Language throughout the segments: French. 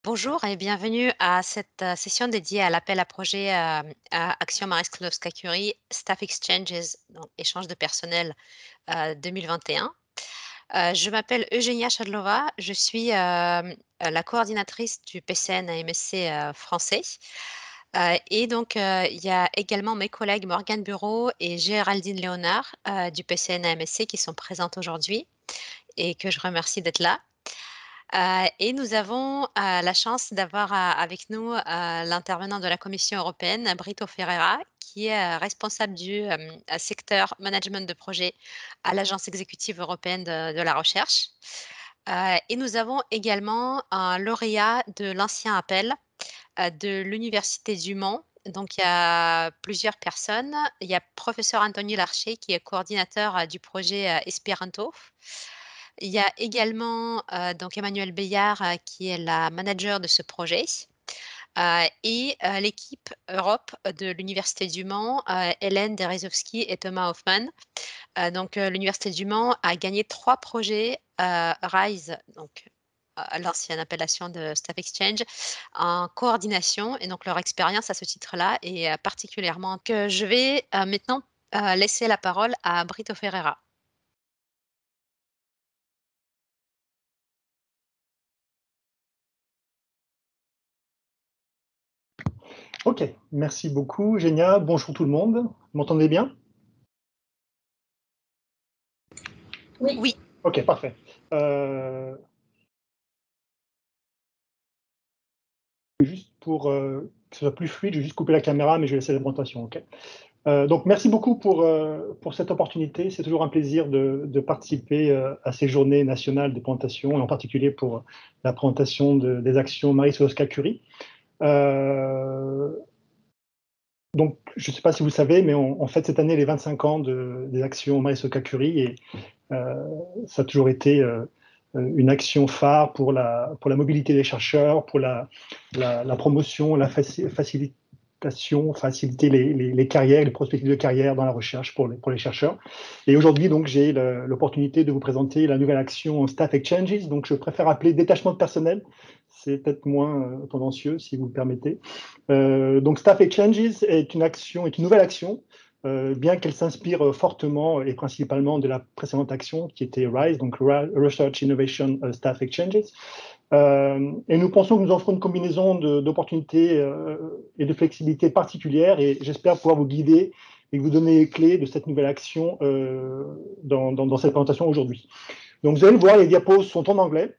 Bonjour et bienvenue à cette session dédiée à l'appel à projet à Action Marie Sklodowska-Curie Staff Exchanges, donc échange de personnel 2021. Je m'appelle Eugénia Chadlova, je suis la coordinatrice du PCN AMSC français. Et donc, il y a également mes collègues Morgane Bureau et Géraldine Léonard du PCN AMSC qui sont présentes aujourd'hui et que je remercie d'être là. Et nous avons la chance d'avoir avec nous l'intervenant de la Commission européenne, Brito Ferreira, qui est responsable du secteur management de projet à l'Agence exécutive européenne de la recherche. Et nous avons également un lauréat de l'ancien appel de l'Université du Mans. Donc, il y a plusieurs personnes. Il y a professeur Anthony Larcher, qui est coordinateur du projet Esperanto. Il y a également donc Emmanuelle Bayard, qui est la manager de ce projet, et l'équipe Europe de l'Université du Mans, Hélène Derezowski et Thomas Hoffmann. Donc l'Université du Mans a gagné 3 projets RISE, donc l'ancienne appellation de Staff Exchange, en coordination, et donc leur expérience à ce titre-là est particulièrement que je vais maintenant laisser la parole à Brito Ferreira. Ok, merci beaucoup, Génia. Bonjour tout le monde. Vous m'entendez bien? Oui. Oui. Ok, parfait. Juste pour que ce soit plus fluide, je vais juste couper la caméra, mais je vais laisser la présentation. Ok. Donc, merci beaucoup pour cette opportunité. C'est toujours un plaisir de participer à ces journées nationales de présentation, et en particulier pour la présentation des actions Marie Sklodowska-Curie. Donc, je ne sais pas si vous savez, mais on fête cette année les 25 ans des actions Marie Sklodowska-Curie, et ça a toujours été une action phare pour la mobilité des chercheurs, pour la promotion, la facilitation, faciliter les carrières, les perspectives de carrière dans la recherche pour les chercheurs. Et aujourd'hui, donc, j'ai l'opportunité de vous présenter la nouvelle action Staff Exchanges. Donc, je préfère appeler détachement de personnel. C'est peut-être moins tendancieux, si vous le permettez. Donc, Staff Exchanges est une nouvelle action, bien qu'elle s'inspire fortement et principalement de la précédente action qui était RISE, donc Research Innovation Staff Exchanges. Et nous pensons que nous offrons une combinaison d'opportunités et de flexibilité particulières, et j'espère pouvoir vous guider et vous donner les clés de cette nouvelle action dans cette présentation aujourd'hui. Donc, vous allez le voir, les diapos sont en anglais.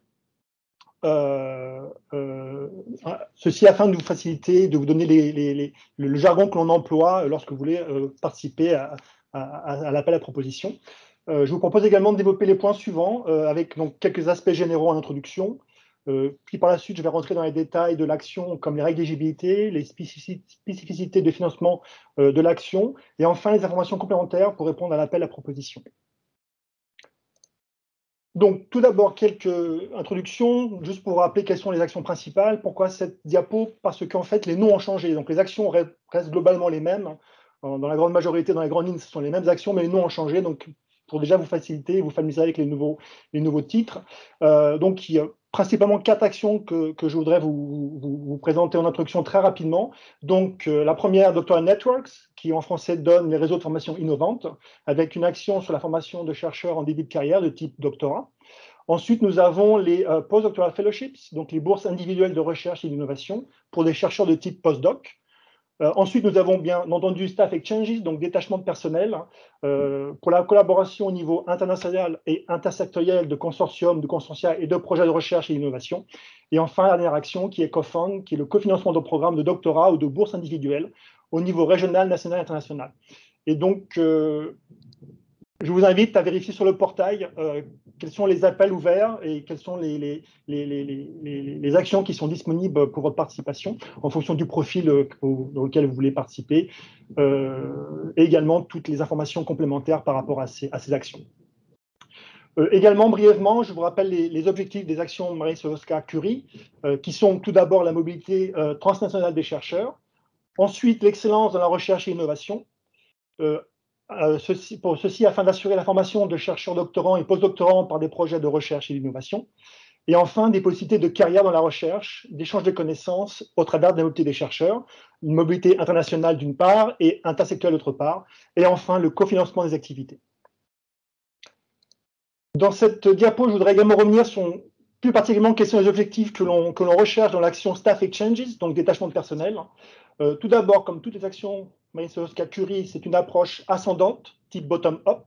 Ceci afin de vous faciliter, de vous donner le jargon que l'on emploie lorsque vous voulez participer à l'appel à proposition. Je vous propose également de développer les points suivants avec donc quelques aspects généraux en introduction. Puis par la suite, je vais rentrer dans les détails de l'action, comme les règles d'éligibilité, les spécificités de financement de l'action, et enfin les informations complémentaires pour répondre à l'appel à proposition. Donc, tout d'abord, quelques introductions, juste pour rappeler quelles sont les actions principales. Pourquoi cette diapo? Parce qu'en fait, les noms ont changé. Donc, les actions restent globalement les mêmes. Dans la grande majorité, dans les grandes lignes, ce sont les mêmes actions, mais les noms ont changé. Donc, pour déjà vous faciliter, vous familiariser avec les nouveaux titres. Donc, il y a principalement 4 actions que je voudrais vous présenter en introduction très rapidement. Donc, la première, Doctoral Networks, qui en français donne les réseaux de formation innovantes, avec une action sur la formation de chercheurs en début de carrière de type doctorat. Ensuite, nous avons les Postdoctoral Fellowships, donc les bourses individuelles de recherche et d'innovation pour des chercheurs de type postdoc. Ensuite, nous avons bien entendu Staff Exchanges, donc détachement de personnel, pour la collaboration au niveau international et intersectoriel de consortiums, de consortia et de projets de recherche et d'innovation. Et enfin, la dernière action qui est CoFund, qui est le cofinancement de programmes de doctorat ou de bourses individuelles au niveau régional, national et international. Et donc, je vous invite à vérifier sur le portail quels sont les appels ouverts et quelles sont les actions qui sont disponibles pour votre participation en fonction du profil dans lequel vous voulez participer, et également toutes les informations complémentaires par rapport à ces actions. Également, brièvement, je vous rappelle les objectifs des actions Marie Sklodowska-Curie, qui sont tout d'abord la mobilité transnationale des chercheurs, ensuite l'excellence dans la recherche et l'innovation, ceci afin d'assurer la formation de chercheurs doctorants et postdoctorants par des projets de recherche et d'innovation. Et enfin, des possibilités de carrière dans la recherche, d'échange de connaissances au travers de la mobilité des chercheurs, une mobilité internationale d'une part et intersectorielle d'autre part, et enfin le cofinancement des activités. Dans cette diapo, je voudrais également revenir sur plus particulièrement quels sont les objectifs que l'on recherche dans l'action Staff Exchanges, donc détachement de personnel. Tout d'abord, comme toutes les actions Marie Skłodowska-Curie, c'est une approche ascendante, type bottom-up,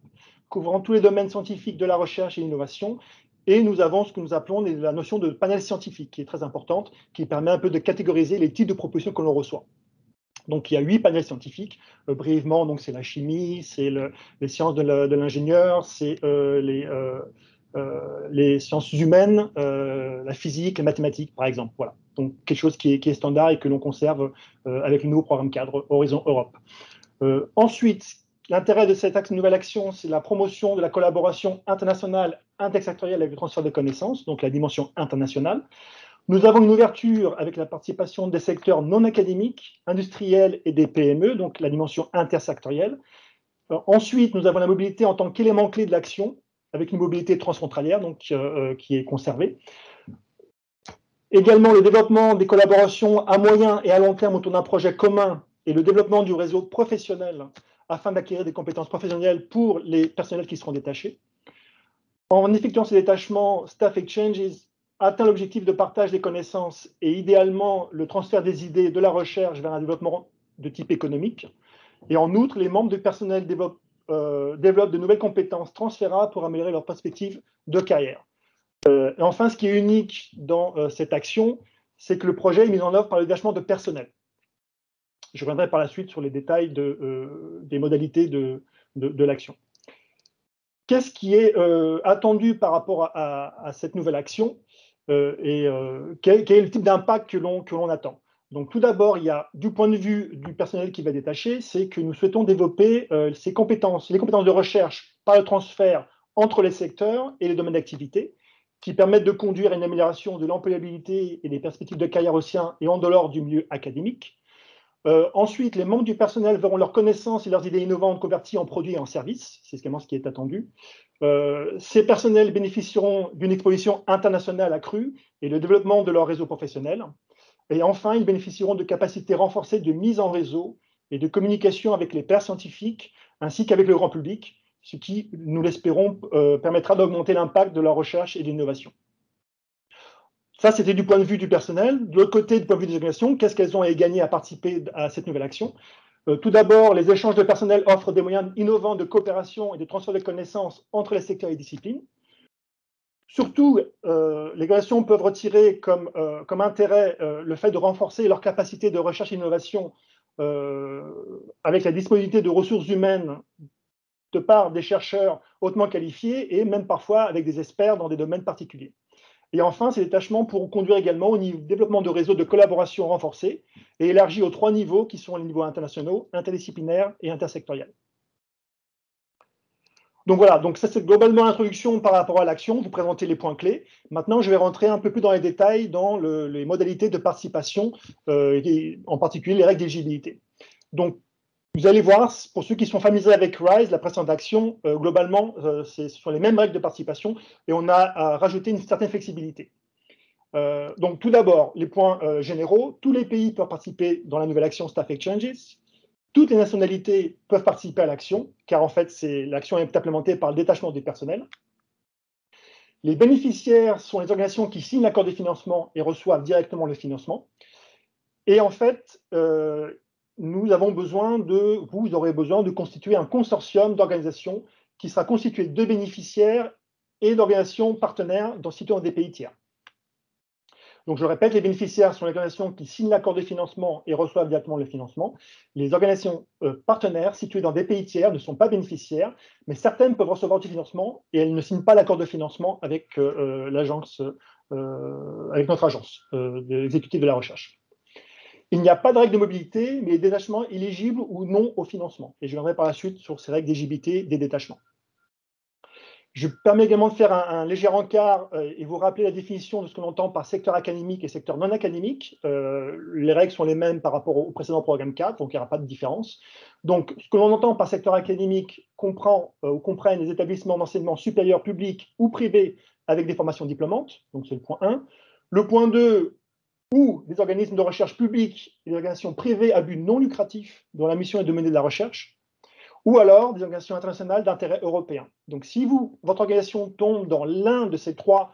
couvrant tous les domaines scientifiques de la recherche et l'innovation. Et nous avons ce que nous appelons la notion de panel scientifique, qui est très importante, qui permet un peu de catégoriser les types de propositions que l'on reçoit. Donc, il y a 8 panels scientifiques. Brièvement, donc c'est la chimie, c'est les sciences de l'ingénieur, c'est les sciences humaines, la physique, les mathématiques, par exemple. Voilà. Donc, quelque chose qui est standard et que l'on conserve avec le nouveau programme cadre Horizon Europe. Ensuite, l'intérêt de cette nouvelle action, c'est la promotion de la collaboration internationale intersectorielle avec le transfert de connaissances, donc la dimension internationale. Nous avons une ouverture avec la participation des secteurs non académiques, industriels et des PME, donc la dimension intersectorielle. Ensuite, nous avons la mobilité en tant qu'élément clé de l'action, avec une mobilité transfrontalière donc, qui est conservée. Également, le développement des collaborations à moyen et à long terme autour d'un projet commun et le développement du réseau professionnel afin d'acquérir des compétences professionnelles pour les personnels qui seront détachés. En effectuant ces détachements, Staff Exchanges atteint l'objectif de partage des connaissances et idéalement le transfert des idées de la recherche vers un développement de type économique. Et en outre, les membres du personnel développent de nouvelles compétences transférables pour améliorer leurs perspectives de carrière. Et enfin, ce qui est unique dans cette action, c'est que le projet est mis en œuvre par le détachement de personnel. Je reviendrai par la suite sur les détails des modalités de l'action. Qu'est-ce qui est attendu par rapport à cette nouvelle action quel est le type d'impact que l'on attend? Donc, tout d'abord, il y a, du point de vue du personnel qui va détacher, c'est que nous souhaitons développer les compétences de recherche par le transfert entre les secteurs et les domaines d'activité, qui permettent de conduire à une amélioration de l'employabilité et des perspectives de carrière au sein et en dehors du milieu académique. Ensuite, les membres du personnel verront leurs connaissances et leurs idées innovantes converties en produits et en services. C'est également ce qui est attendu. Ces personnels bénéficieront d'une exposition internationale accrue et le développement de leur réseau professionnel. Et enfin, ils bénéficieront de capacités renforcées de mise en réseau et de communication avec les pairs scientifiques ainsi qu'avec le grand public, ce qui, nous l'espérons, permettra d'augmenter l'impact de la recherche et de l'innovation. Ça, c'était du point de vue du personnel. De l'autre côté, du point de vue des organisations, qu'est-ce qu'elles ont à y gagner à participer à cette nouvelle action? Tout d'abord, les échanges de personnel offrent des moyens innovants de coopération et de transfert de connaissances entre les secteurs et disciplines. Surtout, les organisations peuvent retirer comme intérêt le fait de renforcer leur capacité de recherche et d'innovation avec la disponibilité de ressources humaines de part des chercheurs hautement qualifiés et même parfois avec des experts dans des domaines particuliers. Et enfin, ces détachements pourront conduire également au développement de réseaux de collaboration renforcés et élargis aux 3 niveaux qui sont les niveaux internationaux, interdisciplinaires et intersectoriels. Donc voilà, donc ça c'est globalement l'introduction par rapport à l'action, vous présentez les points clés. Maintenant, je vais rentrer un peu plus dans les détails dans les modalités de participation, et en particulier les règles d'éligibilité. Donc, vous allez voir, pour ceux qui sont familiers avec RISE, la précédente action, globalement, ce sont les mêmes règles de participation et on a rajouté une certaine flexibilité. Donc, tout d'abord, les points généraux. Tous les pays peuvent participer dans la nouvelle action Staff Exchanges. Toutes les nationalités peuvent participer à l'action, car en fait, l'action est implémentée par le détachement du personnel. Les bénéficiaires sont les organisations qui signent l'accord de financement et reçoivent directement le financement. Et en fait, vous aurez besoin de constituer un consortium d'organisations qui sera constitué de bénéficiaires et d'organisations partenaires situées dans des pays tiers. Donc, je répète, les bénéficiaires sont les organisations qui signent l'accord de financement et reçoivent directement le financement. Les organisations partenaires situées dans des pays tiers ne sont pas bénéficiaires, mais certaines peuvent recevoir du financement et elles ne signent pas l'accord de financement avec avec notre agence exécutive de la recherche. Il n'y a pas de règle de mobilité, mais les détachements éligibles ou non au financement. Et je reviendrai par la suite sur ces règles d'éligibilité des détachements. Je permets également de faire un léger encart et vous rappeler la définition de ce que l'on entend par secteur académique et secteur non académique. Les règles sont les mêmes par rapport au précédent programme 4, donc il n'y aura pas de différence. Donc, ce que l'on entend par secteur académique comprennent les établissements d'enseignement supérieur public ou privé avec des formations diplômantes, donc c'est le point 1. Le point 2, ou des organismes de recherche publics et des organisations privées à but non lucratif dont la mission est de mener de la recherche, ou alors des organisations internationales d'intérêt européen. Donc si votre organisation tombe dans l'un de ces trois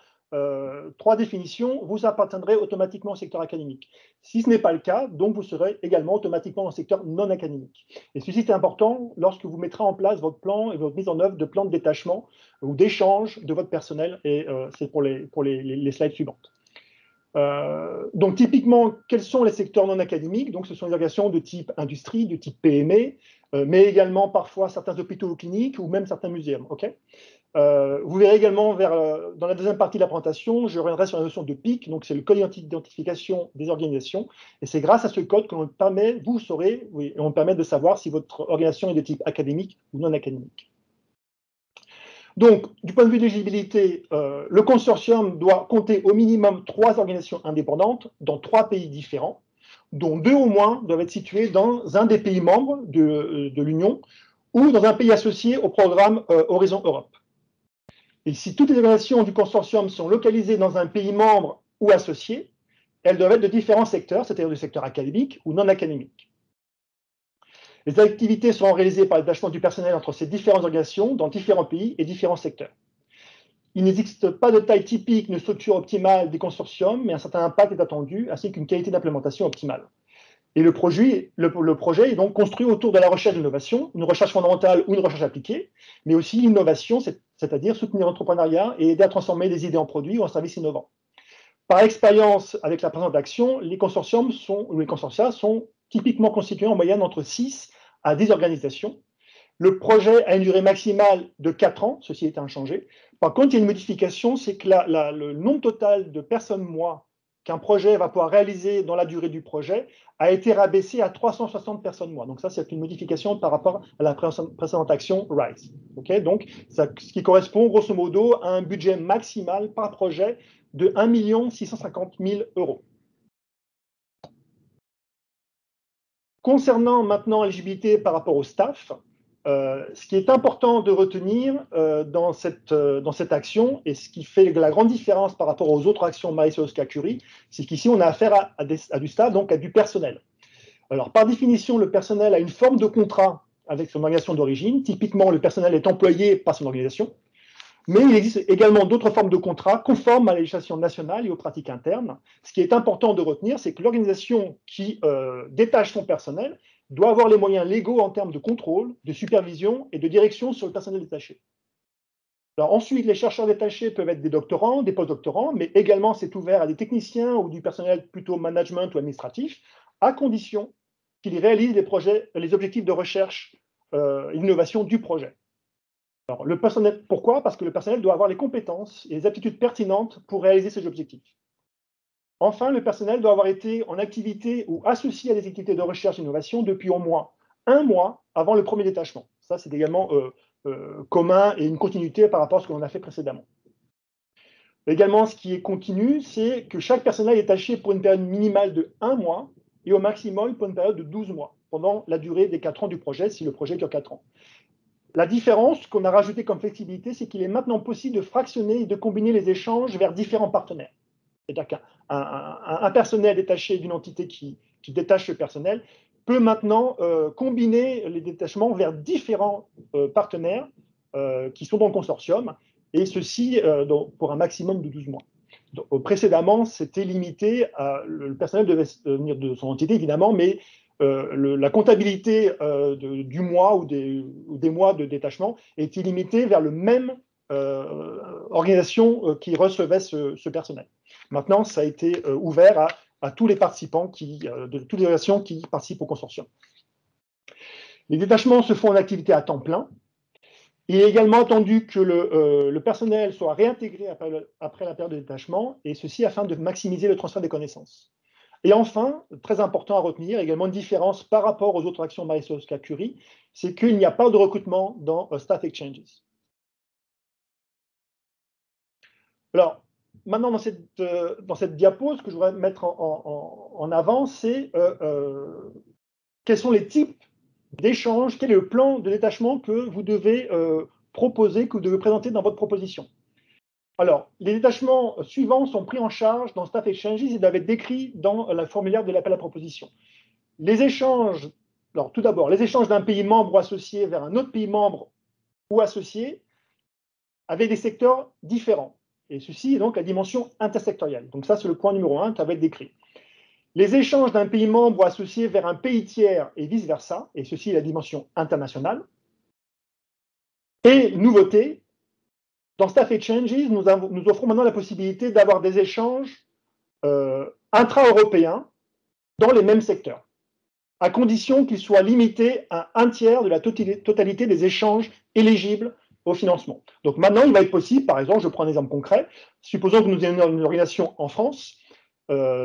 définitions, vous appartiendrez automatiquement au secteur académique. Si ce n'est pas le cas, donc vous serez également automatiquement dans le secteur non académique. Et ceci est important lorsque vous mettrez en place votre plan et votre mise en œuvre de plans de détachement ou d'échange de votre personnel, et c'est pour les slides suivantes. Donc typiquement, quels sont les secteurs non académiques? Donc ce sont les organisations de type industrie, de type PME, mais également parfois certains hôpitaux ou cliniques ou même certains muséums. Okay, vous verrez également dans la deuxième partie de la présentation, je reviendrai sur la notion de PIC, donc c'est le code d'identification des organisations, et c'est grâce à ce code qu'on permet, on permet de savoir si votre organisation est de type académique ou non académique. Donc, du point de vue d'éligibilité, le consortium doit compter au minimum 3 organisations indépendantes dans 3 pays différents, dont 2 au moins doivent être situés dans un des pays membres de l'Union ou dans un pays associé au programme Horizon Europe. Et si toutes les organisations du consortium sont localisées dans un pays membre ou associé, elles doivent être de différents secteurs, c'est-à-dire du secteur académique ou non académique. Les activités seront réalisées par le détachement du personnel entre ces différentes organisations dans différents pays et différents secteurs. Il n'existe pas de taille typique, de structure optimale des consortiums, mais un certain impact est attendu, ainsi qu'une qualité d'implémentation optimale. Et le projet est donc construit autour de la recherche d'innovation, une recherche fondamentale ou une recherche appliquée, mais aussi l'innovation, c'est-à-dire soutenir l'entrepreneuriat et aider à transformer des idées en produits ou en services innovants. Par expérience, avec la présente action, les consortia sont typiquement constitués en moyenne entre 6 à 10 organisations. Le projet a une durée maximale de 4 ans, ceci est inchangé. Par contre, il y a une modification, c'est que le nombre total de personnes-mois qu'un projet va pouvoir réaliser dans la durée du projet a été rabaissé à 360 personnes-mois. Donc ça, c'est une modification par rapport à la précédente action RISE. Okay, donc, ce qui correspond grosso modo à un budget maximal par projet de 1 650 000 €. Concernant maintenant l'éligibilité par rapport au staff, ce qui est important de retenir dans cette action, et ce qui fait la grande différence par rapport aux autres actions Marie-Sklodowska-Curie, c'est qu'ici, on a affaire à du staff, donc à du personnel. Alors, par définition, le personnel a une forme de contrat avec son organisation d'origine. Typiquement, le personnel est employé par son organisation. Mais il existe également d'autres formes de contrats conformes à la législation nationale et aux pratiques internes. Ce qui est important de retenir, c'est que l'organisation qui détache son personnel doit avoir les moyens légaux en termes de contrôle, de supervision et de direction sur le personnel détaché. Alors ensuite, les chercheurs détachés peuvent être des doctorants, des postdoctorants, mais également c'est ouvert à des techniciens ou du personnel plutôt management ou administratif, à condition qu'ils réalisent les objectifs de recherche et d'innovation du projet. Alors, le personnel, pourquoi? Parce que le personnel doit avoir les compétences et les aptitudes pertinentes pour réaliser ces objectifs. Enfin, le personnel doit avoir été en activité ou associé à des activités de recherche et d'innovation depuis au moins 1 mois avant le premier détachement. Ça, c'est également commun et une continuité par rapport à ce que l'on a fait précédemment. Également, ce qui est continu, c'est que chaque personnel est détaché pour une période minimale de 1 mois et au maximum pour une période de 12 mois, pendant la durée des 4 ans du projet, si le projet dure 4 ans. La différence qu'on a rajoutée comme flexibilité, c'est qu'il est maintenant possible de fractionner et de combiner les échanges vers différents partenaires. C'est-à-dire qu'un personnel détaché d'une entité qui détache ce personnel peut maintenant combiner les détachements vers différents partenaires qui sont dans le consortium, et ceci pour un maximum de 12 mois. Donc, précédemment, c'était limité le personnel devait venir de son entité, évidemment, mais la comptabilité du mois ou des mois de détachement était limitée vers le même organisation qui recevait ce personnel. Maintenant, ça a été ouvert à tous les participants de toutes les organisations qui participent au consortium. Les détachements se font en activité à temps plein. Il est également attendu que le personnel soit réintégré après la période de détachement, et ceci afin de maximiser le transfert des connaissances. Et enfin, très important à retenir, également une différence par rapport aux autres actions Marie-Sklodowska-Curie, c'est qu'il n'y a pas de recrutement dans Staff Exchanges. Alors, maintenant, dans cette diapo, ce que je voudrais mettre en avant, c'est quels sont les types d'échanges, quel est le plan de détachement que vous devez proposer, que vous devez présenter dans votre proposition. Alors, les détachements suivants sont pris en charge dans Staff Exchanges et doivent être décrits dans le formulaire de l'appel à proposition. Les échanges, alors tout d'abord, les échanges d'un pays membre ou associé vers un autre pays membre ou associé avec des secteurs différents. Et ceci est donc la dimension intersectorielle. Donc ça, c'est le point numéro 1 qui va être décrit. Les échanges d'un pays membre ou associé vers un pays tiers et vice-versa, et ceci est la dimension internationale. Et nouveauté, dans Staff Exchanges, nous offrons maintenant la possibilité d'avoir des échanges intra-européens dans les mêmes secteurs, à condition qu'ils soient limités à un tiers de la totalité des échanges éligibles au financement. Donc maintenant, il va être possible, par exemple, je prends un exemple concret, supposons que nous ayons une organisation en France,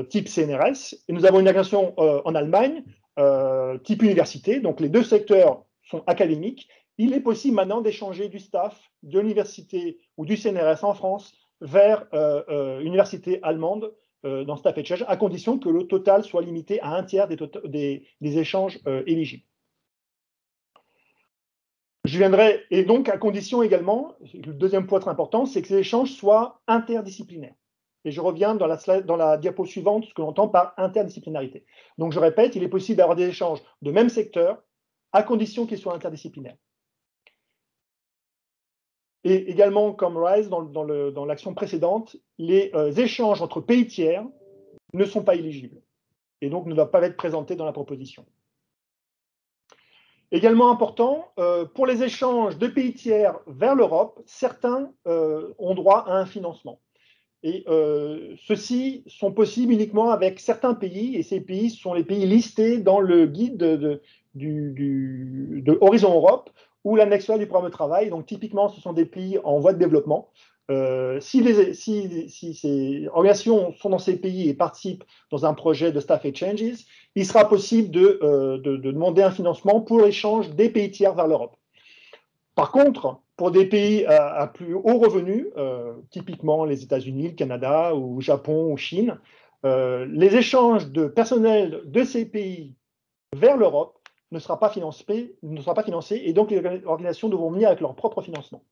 type CNRS, et nous avons une organisation en Allemagne, type université, donc les deux secteurs sont académiques. Il est possible maintenant d'échanger du staff de l'université ou du CNRS en France vers une université allemande dans Staff Exchange, à condition que le total soit limité à un tiers des échanges éligibles. Je viendrai, et donc à condition également, le deuxième point très important, c'est que ces échanges soient interdisciplinaires. Et je reviens dans la diapo suivante, ce que l'on entend par interdisciplinarité. Donc je répète, il est possible d'avoir des échanges de même secteur, à condition qu'ils soient interdisciplinaires. Et également, comme RISE, dans l'action précédente, les échanges entre pays tiers ne sont pas éligibles et donc ne doivent pas être présentés dans la proposition. Également important, pour les échanges de pays tiers vers l'Europe, certains ont droit à un financement. Et ceux-ci sont possibles uniquement avec certains pays, et ces pays sont les pays listés dans le guide de Horizon Europe ou l'annexe du programme de travail. Donc typiquement, ce sont des pays en voie de développement. Si ces organisations sont dans ces pays et participent dans un projet de Staff Exchanges, il sera possible de demander un financement pour l'échange des pays tiers vers l'Europe. Par contre, pour des pays à plus haut revenu, typiquement les États-Unis, le Canada, ou le Japon ou Chine, les échanges de personnel de ces pays vers l'Europe ne sera pas financé, et donc les organisations devront venir avec leur propre financement.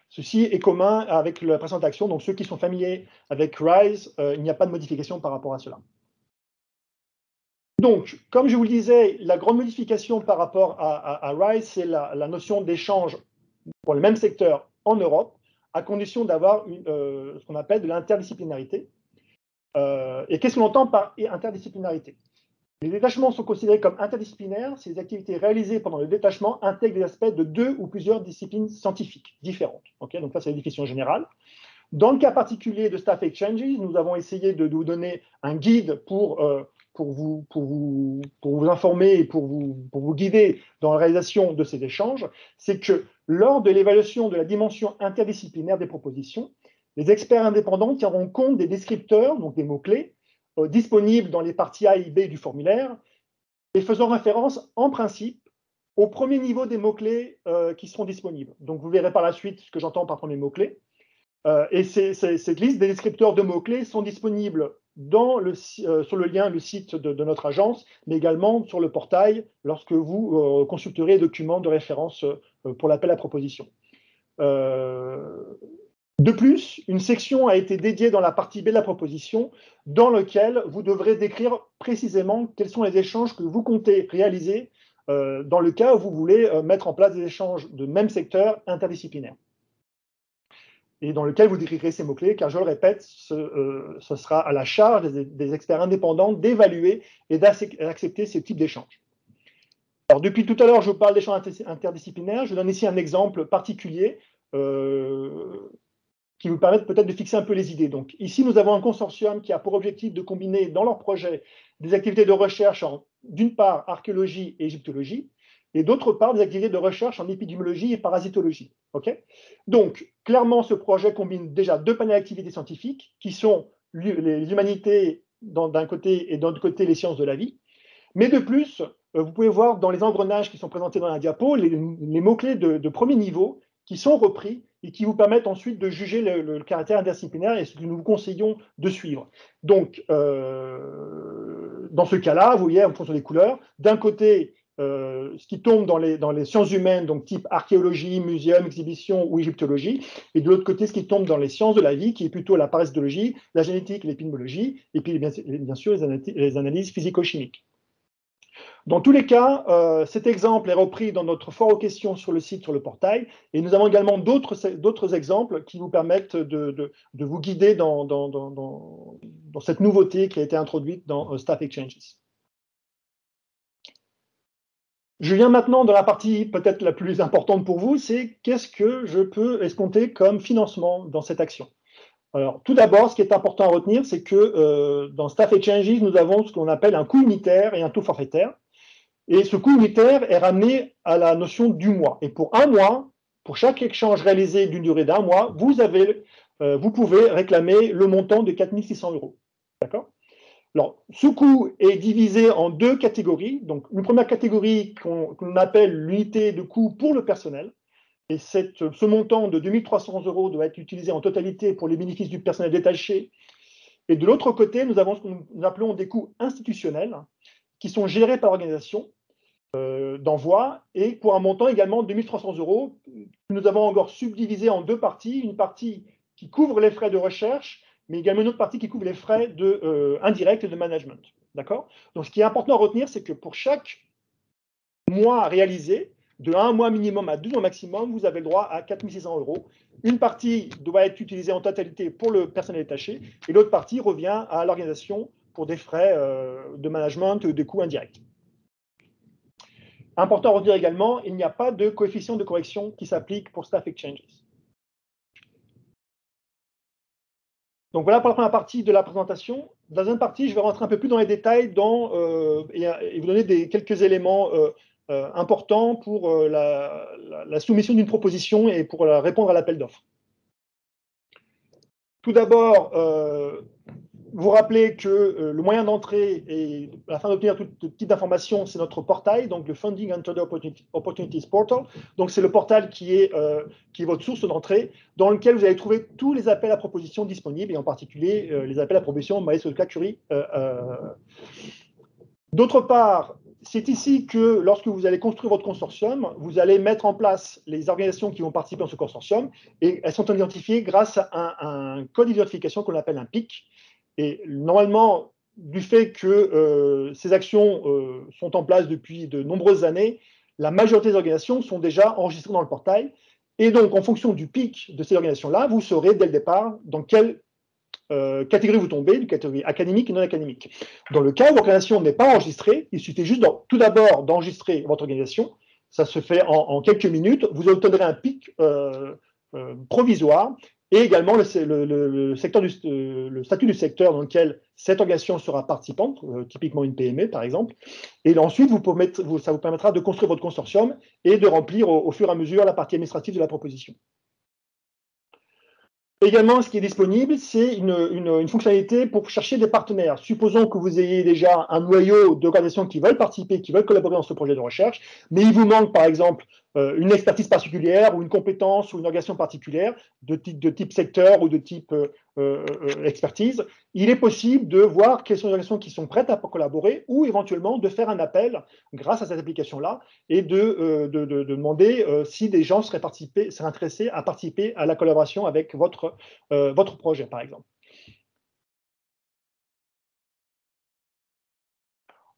Ceci est commun avec la précédente action, donc ceux qui sont familiers avec RISE, il n'y a pas de modification par rapport à cela. Donc, comme je vous le disais, la grande modification par rapport à RISE, c'est la notion d'échange pour le même secteur en Europe, à condition d'avoir ce qu'on appelle de l'interdisciplinarité. Et qu'est-ce qu'on entend par interdisciplinarité? Les détachements sont considérés comme interdisciplinaires si les activités réalisées pendant le détachement intègrent des aspects de deux ou plusieurs disciplines scientifiques différentes. Okay, donc ça, c'est la définition générale. Dans le cas particulier de Staff Exchanges, nous avons essayé de vous donner un guide pour vous informer et pour vous guider dans la réalisation de ces échanges. C'est que lors de l'évaluation de la dimension interdisciplinaire des propositions, les experts indépendants tiendront compte des descripteurs, donc des mots-clés, disponibles dans les parties A et B du formulaire, et faisant référence en principe au premier niveau des mots-clés qui seront disponibles. Donc vous verrez par la suite ce que j'entends par premier mot-clé. Et cette liste des descripteurs de mots-clés sont disponibles sur le lien, le site de notre agence, mais également sur le portail lorsque vous consulterez les documents de référence pour l'appel à proposition. De plus, une section a été dédiée dans la partie B de la proposition, dans laquelle vous devrez décrire précisément quels sont les échanges que vous comptez réaliser dans le cas où vous voulez mettre en place des échanges de même secteur interdisciplinaires. Et dans lequel vous décrirez ces mots-clés, car je le répète, ce sera à la charge des experts indépendants d'évaluer et d'accepter ce type d'échange. Alors, depuis tout à l'heure, je vous parle d'échanges interdisciplinaires. Je donne ici un exemple particulier qui vous permet peut-être de fixer un peu les idées. Donc, ici, nous avons un consortium qui a pour objectif de combiner dans leur projet des activités de recherche en, d'une part, archéologie et égyptologie, et d'autre part, des activités de recherche en épidémiologie et parasitologie. Okay, donc, clairement, ce projet combine déjà deux panels d'activités scientifiques qui sont les humanités d'un côté et d'un autre côté les sciences de la vie. Mais de plus, vous pouvez voir dans les engrenages qui sont présentés dans la diapo les mots-clés de premier niveau qui sont repris et qui vous permettent ensuite de juger le caractère interdisciplinaire et ce que nous vous conseillons de suivre. Donc, dans ce cas-là, vous voyez, en fonction des couleurs, d'un côté, ce qui tombe dans les sciences humaines, donc type archéologie, muséum, exhibition ou égyptologie, et de l'autre côté, ce qui tombe dans les sciences de la vie, qui est plutôt la parasitologie, la génétique, l'épidémiologie, et puis bien sûr les analyses physico-chimiques. Dans tous les cas, cet exemple est repris dans notre fort aux questions sur le site, sur le portail, et nous avons également d'autres exemples qui vous permettent de vous guider dans cette nouveauté qui a été introduite dans Staff Exchanges. Je viens maintenant dans la partie peut-être la plus importante pour vous, c'est qu'est-ce que je peux escompter comme financement dans cette action. Alors, tout d'abord, ce qui est important à retenir, c'est que dans Staff Exchanges, nous avons ce qu'on appelle un coût unitaire et un taux forfaitaire. Et ce coût unitaire est ramené à la notion du mois. Et pour un mois, pour chaque échange réalisé d'une durée d'un mois, vous pouvez réclamer le montant de 4 600 €. D'accord ? Alors, ce coût est divisé en deux catégories. Donc, une première catégorie qu'on appelle l'unité de coût pour le personnel. Et ce montant de 2 300 € doit être utilisé en totalité pour les bénéfices du personnel détaché. Et de l'autre côté, nous avons ce que nous appelons des coûts institutionnels, qui sont gérés par l'organisation d'envoi, et pour un montant également de 2 300 €, que nous avons encore subdivisé en deux parties. Une partie qui couvre les frais de recherche, mais également une autre partie qui couvre les frais indirects de management. D'accord ? Donc, ce qui est important à retenir, c'est que pour chaque mois réalisé, de 1 mois minimum à 12 mois maximum, vous avez le droit à 4 600 €. Une partie doit être utilisée en totalité pour le personnel détaché, et l'autre partie revient à l'organisation pour des frais de management, des coûts indirects. Important à retenir également, il n'y a pas de coefficient de correction qui s'applique pour Staff Exchanges. Donc voilà pour la première partie de la présentation. Dans la deuxième partie, je vais rentrer un peu plus dans les détails et vous donner quelques éléments importants pour la soumission d'une proposition et pour répondre à l'appel d'offres. Tout d'abord, vous rappelez que le moyen d'entrée et afin d'obtenir tout type d'informations, c'est notre portail, donc le Funding and Other Opportunities Portal. Donc c'est le portail qui est votre source d'entrée, dans lequel vous allez trouver tous les appels à propositions disponibles, et en particulier les appels à propositions MySQL Query. D'autre part, c'est ici que lorsque vous allez construire votre consortium, vous allez mettre en place les organisations qui vont participer à ce consortium, et elles sont identifiées grâce à un code d'identification qu'on appelle un PIC. Et normalement, du fait que ces actions sont en place depuis de nombreuses années, la majorité des organisations sont déjà enregistrées dans le portail. Et donc, en fonction du PIC de ces organisations-là, vous saurez dès le départ dans quelle catégorie vous tombez, une catégorie académique et non académique. Dans le cas où l'organisation n'est pas enregistrée, il suffit juste tout d'abord d'enregistrer votre organisation. Ça se fait en quelques minutes. Vous obtiendrez un PIC provisoire, et également le statut du secteur dans lequel cette organisation sera participante, typiquement une PME par exemple. Et ensuite, ça vous permettra de construire votre consortium et de remplir au fur et à mesure la partie administrative de la proposition. Également, ce qui est disponible, c'est une fonctionnalité pour chercher des partenaires. Supposons que vous ayez déjà un noyau d'organisations qui veulent participer, qui veulent collaborer dans ce projet de recherche, mais il vous manque par exemple une expertise particulière ou une compétence ou une organisation particulière de type secteur ou de type expertise. Il est possible de voir quelles sont les organisations qui sont prêtes à collaborer, ou éventuellement de faire un appel grâce à cette application-là et de demander si des gens seraient intéressés à participer à la collaboration avec votre projet, par exemple.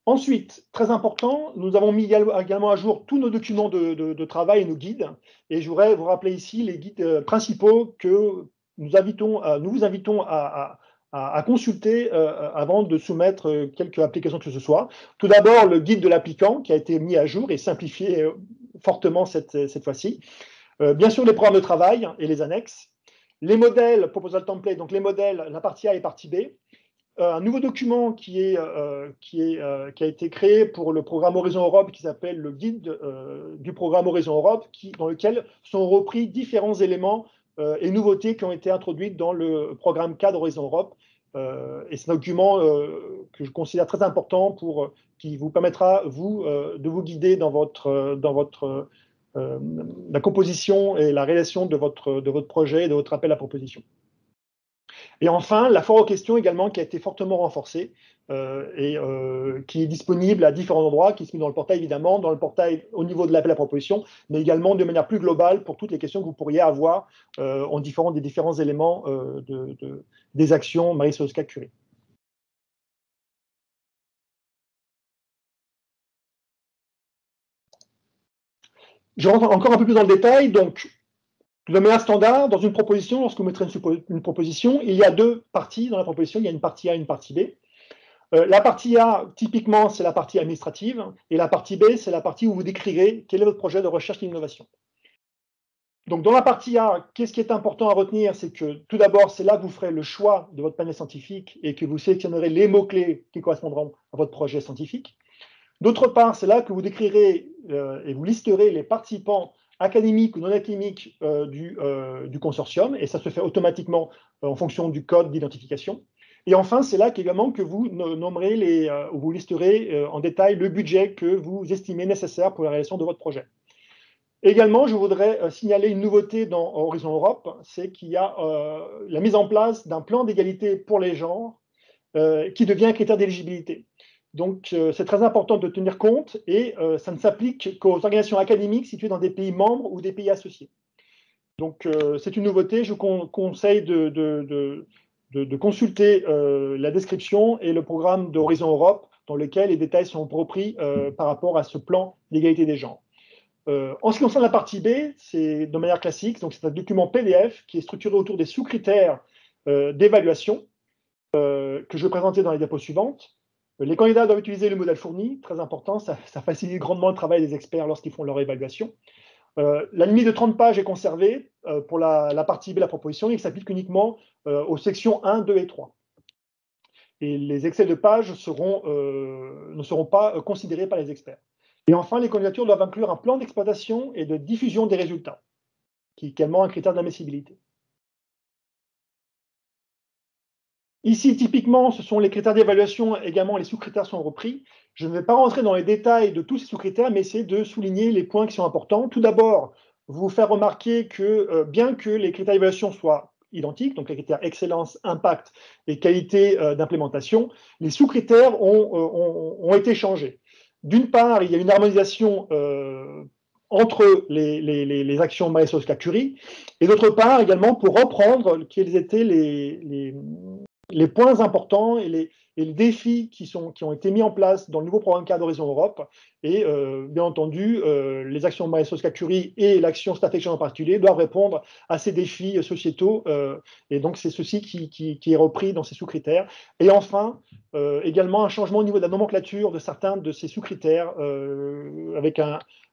Ensuite, très important, nous avons mis également à jour tous nos documents de travail et nos guides. Et je voudrais vous rappeler ici les guides principaux que nous vous invitons à consulter avant de soumettre quelques applications que ce soit. Tout d'abord, le guide de l'applicant qui a été mis à jour et simplifié fortement cette fois-ci. Bien sûr, les programmes de travail et les annexes. Les modèles, proposal template, donc les modèles, la partie A et partie B. Un nouveau document qui a été créé pour le programme Horizon Europe, qui s'appelle le guide du programme Horizon Europe, dans lequel sont repris différents éléments et nouveautés qui ont été introduites dans le programme cadre Horizon Europe. Et c'est un document que je considère très important qui vous permettra, de vous guider dans la composition et la réalisation de votre projet et de votre appel à proposition. Et enfin, la foire aux questions également qui a été fortement renforcée et qui est disponible à différents endroits, qui se met dans le portail évidemment, dans le portail au niveau de l'appel à proposition, mais également de manière plus globale pour toutes les questions que vous pourriez avoir en des différents éléments des actions Marie-Sklodowska-Curie. Je rentre encore un peu plus dans le détail. Donc, de manière standard, dans une proposition, lorsque vous mettrez une proposition, il y a deux parties dans la proposition. Il y a une partie A et une partie B. La partie A, typiquement, c'est la partie administrative, et la partie B, c'est la partie où vous décrirez quel est votre projet de recherche et d'innovation. Donc, dans la partie A, qu'est-ce qui est important à retenir? C'est que, tout d'abord, c'est là que vous ferez le choix de votre panel scientifique et que vous sélectionnerez les mots-clés qui correspondront à votre projet scientifique. D'autre part, c'est là que vous décrirez et vous listerez les participants académiques ou non académiques du consortium, et ça se fait automatiquement en fonction du code d'identification. Et enfin, c'est là également que vous nommerez vous listerez en détail le budget que vous estimez nécessaire pour la réalisation de votre projet. Également, je voudrais signaler une nouveauté dans Horizon Europe, c'est qu'il y a la mise en place d'un plan d'égalité pour les genres qui devient un critère d'éligibilité. Donc, c'est très important de tenir compte et ça ne s'applique qu'aux organisations académiques situées dans des pays membres ou des pays associés. Donc, c'est une nouveauté. Je vous conseille de consulter la description et le programme d'Horizon Europe dans lequel les détails sont repris par rapport à ce plan d'égalité des genres. En ce qui concerne la partie B, c'est de manière classique. Donc, c'est un document PDF qui est structuré autour des sous-critères d'évaluation que je vais présenter dans les diapos suivantes. Les candidats doivent utiliser le modèle fourni, très important, ça facilite grandement le travail des experts lorsqu'ils font leur évaluation. La limite de 30 pages est conservée pour la partie B de la proposition et s'applique uniquement aux sections 1, 2 et 3. Et les excès de pages ne seront pas considérés par les experts. Et enfin, les candidatures doivent inclure un plan d'exploitation et de diffusion des résultats, qui est également un critère d'admissibilité. Ici, typiquement, ce sont les critères d'évaluation, également les sous-critères sont repris. Je ne vais pas rentrer dans les détails de tous ces sous-critères, mais essayer de souligner les points qui sont importants. Tout d'abord, vous faire remarquer que bien que les critères d'évaluation soient identiques, donc les critères excellence, impact et qualité d'implémentation, les sous-critères ont été changés. D'une part, il y a une harmonisation entre les actions Marie-Sklodowska-Curie, et d'autre part, également, pour reprendre quels étaient les points importants et les défis qui ont été mis en place dans le nouveau programme cadre d'Horizon Europe. Et bien entendu, les actions Marie-Sklodowska-Curie et l'action Staff Exchange en particulier doivent répondre à ces défis sociétaux. Et donc, c'est ceci qui est repris dans ces sous-critères. Et enfin, également un changement au niveau de la nomenclature de certains de ces sous-critères avec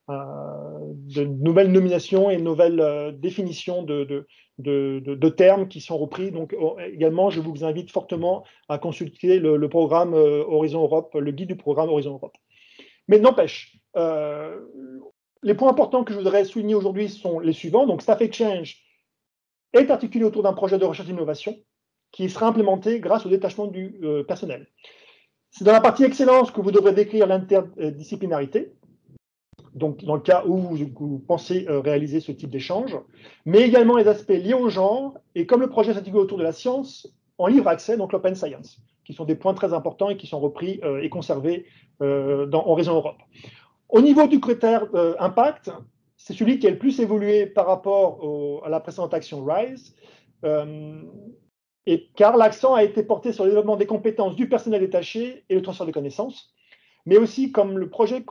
de nouvelles nominations et de nouvelles définitions de termes qui sont repris. Donc également, je vous invite fortement à consulter le programme Horizon Europe, le guide du programme Horizon Europe. Mais n'empêche, les points importants que je voudrais souligner aujourd'hui sont les suivants. Donc Staff Exchange est articulé autour d'un projet de recherche et d'innovation qui sera implémenté grâce au détachement du personnel. C'est dans la partie excellence que vous devrez décrire l'interdisciplinarité, donc dans le cas où vous pensez réaliser ce type d'échange, mais également les aspects liés au genre, et comme le projet s'articule autour de la science, en libre accès, donc l'open science, qui sont des points très importants et qui sont repris et conservés dans Horizon Europe. Au niveau du critère impact, c'est celui qui a le plus évolué par rapport à la précédente action RISE, car l'accent a été porté sur le développement des compétences du personnel détaché et le transfert de connaissances, mais aussi comment le projet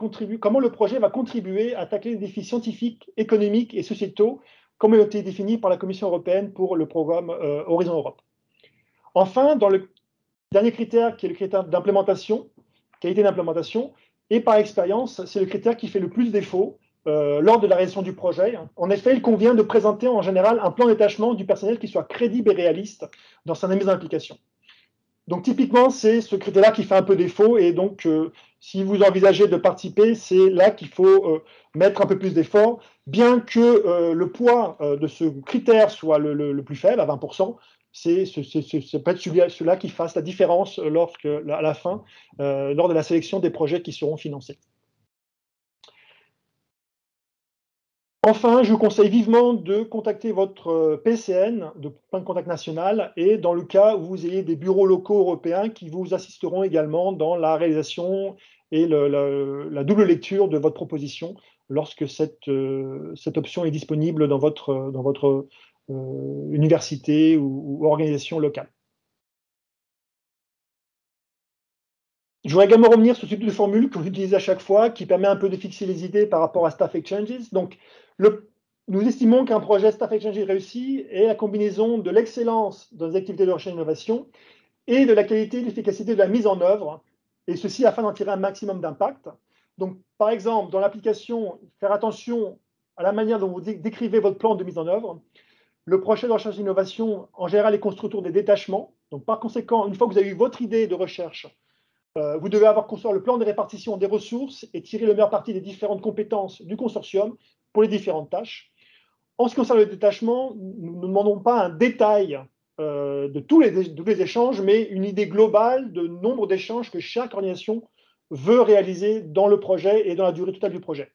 va contribuer à tacler les défis scientifiques, économiques et sociétaux, comme ils ont été définis par la Commission européenne pour le programme Horizon Europe. Enfin, dans le dernier critère, qui est le critère d'implémentation, qualité d'implémentation, et par expérience, c'est le critère qui fait le plus défaut lors de la réalisation du projet. En effet, il convient de présenter en général un plan de détachement du personnel qui soit crédible et réaliste dans sa mise en application. Donc typiquement, c'est ce critère-là qui fait un peu défaut, et donc si vous envisagez de participer, c'est là qu'il faut mettre un peu plus d'efforts, bien que le poids de ce critère soit le plus faible, à 20%, c'est peut-être celui-là qui fasse la différence à la fin, lors de la sélection des projets qui seront financés. Enfin, je vous conseille vivement de contacter votre PCN, de point de contact national, et dans le cas où vous ayez des bureaux locaux européens qui vous assisteront également dans la réalisation et la double lecture de votre proposition lorsque cette option est disponible dans votre université ou organisation locale. Je voudrais également revenir sur ce type de formule qu'on utilise à chaque fois, qui permet un peu de fixer les idées par rapport à Staff Exchanges. Donc, nous estimons qu'un projet Staff Exchanges réussi est la combinaison de l'excellence dans les activités de recherche et d'innovation et de la qualité et de l'efficacité de la mise en œuvre, et ceci afin d'en tirer un maximum d'impact. Donc, par exemple, dans l'application, faire attention à la manière dont vous décrivez votre plan de mise en œuvre. Le projet de recherche et d'innovation, en général, est construit autour des détachements. Donc, par conséquent, une fois que vous avez eu votre idée de recherche, vous devez avoir construit le plan de répartition des ressources et tirer le meilleur parti des différentes compétences du consortium pour les différentes tâches. En ce qui concerne le détachement, nous ne demandons pas un détail de tous les échanges, mais une idée globale de nombre d'échanges que chaque organisation veut réaliser dans le projet et dans la durée totale du projet.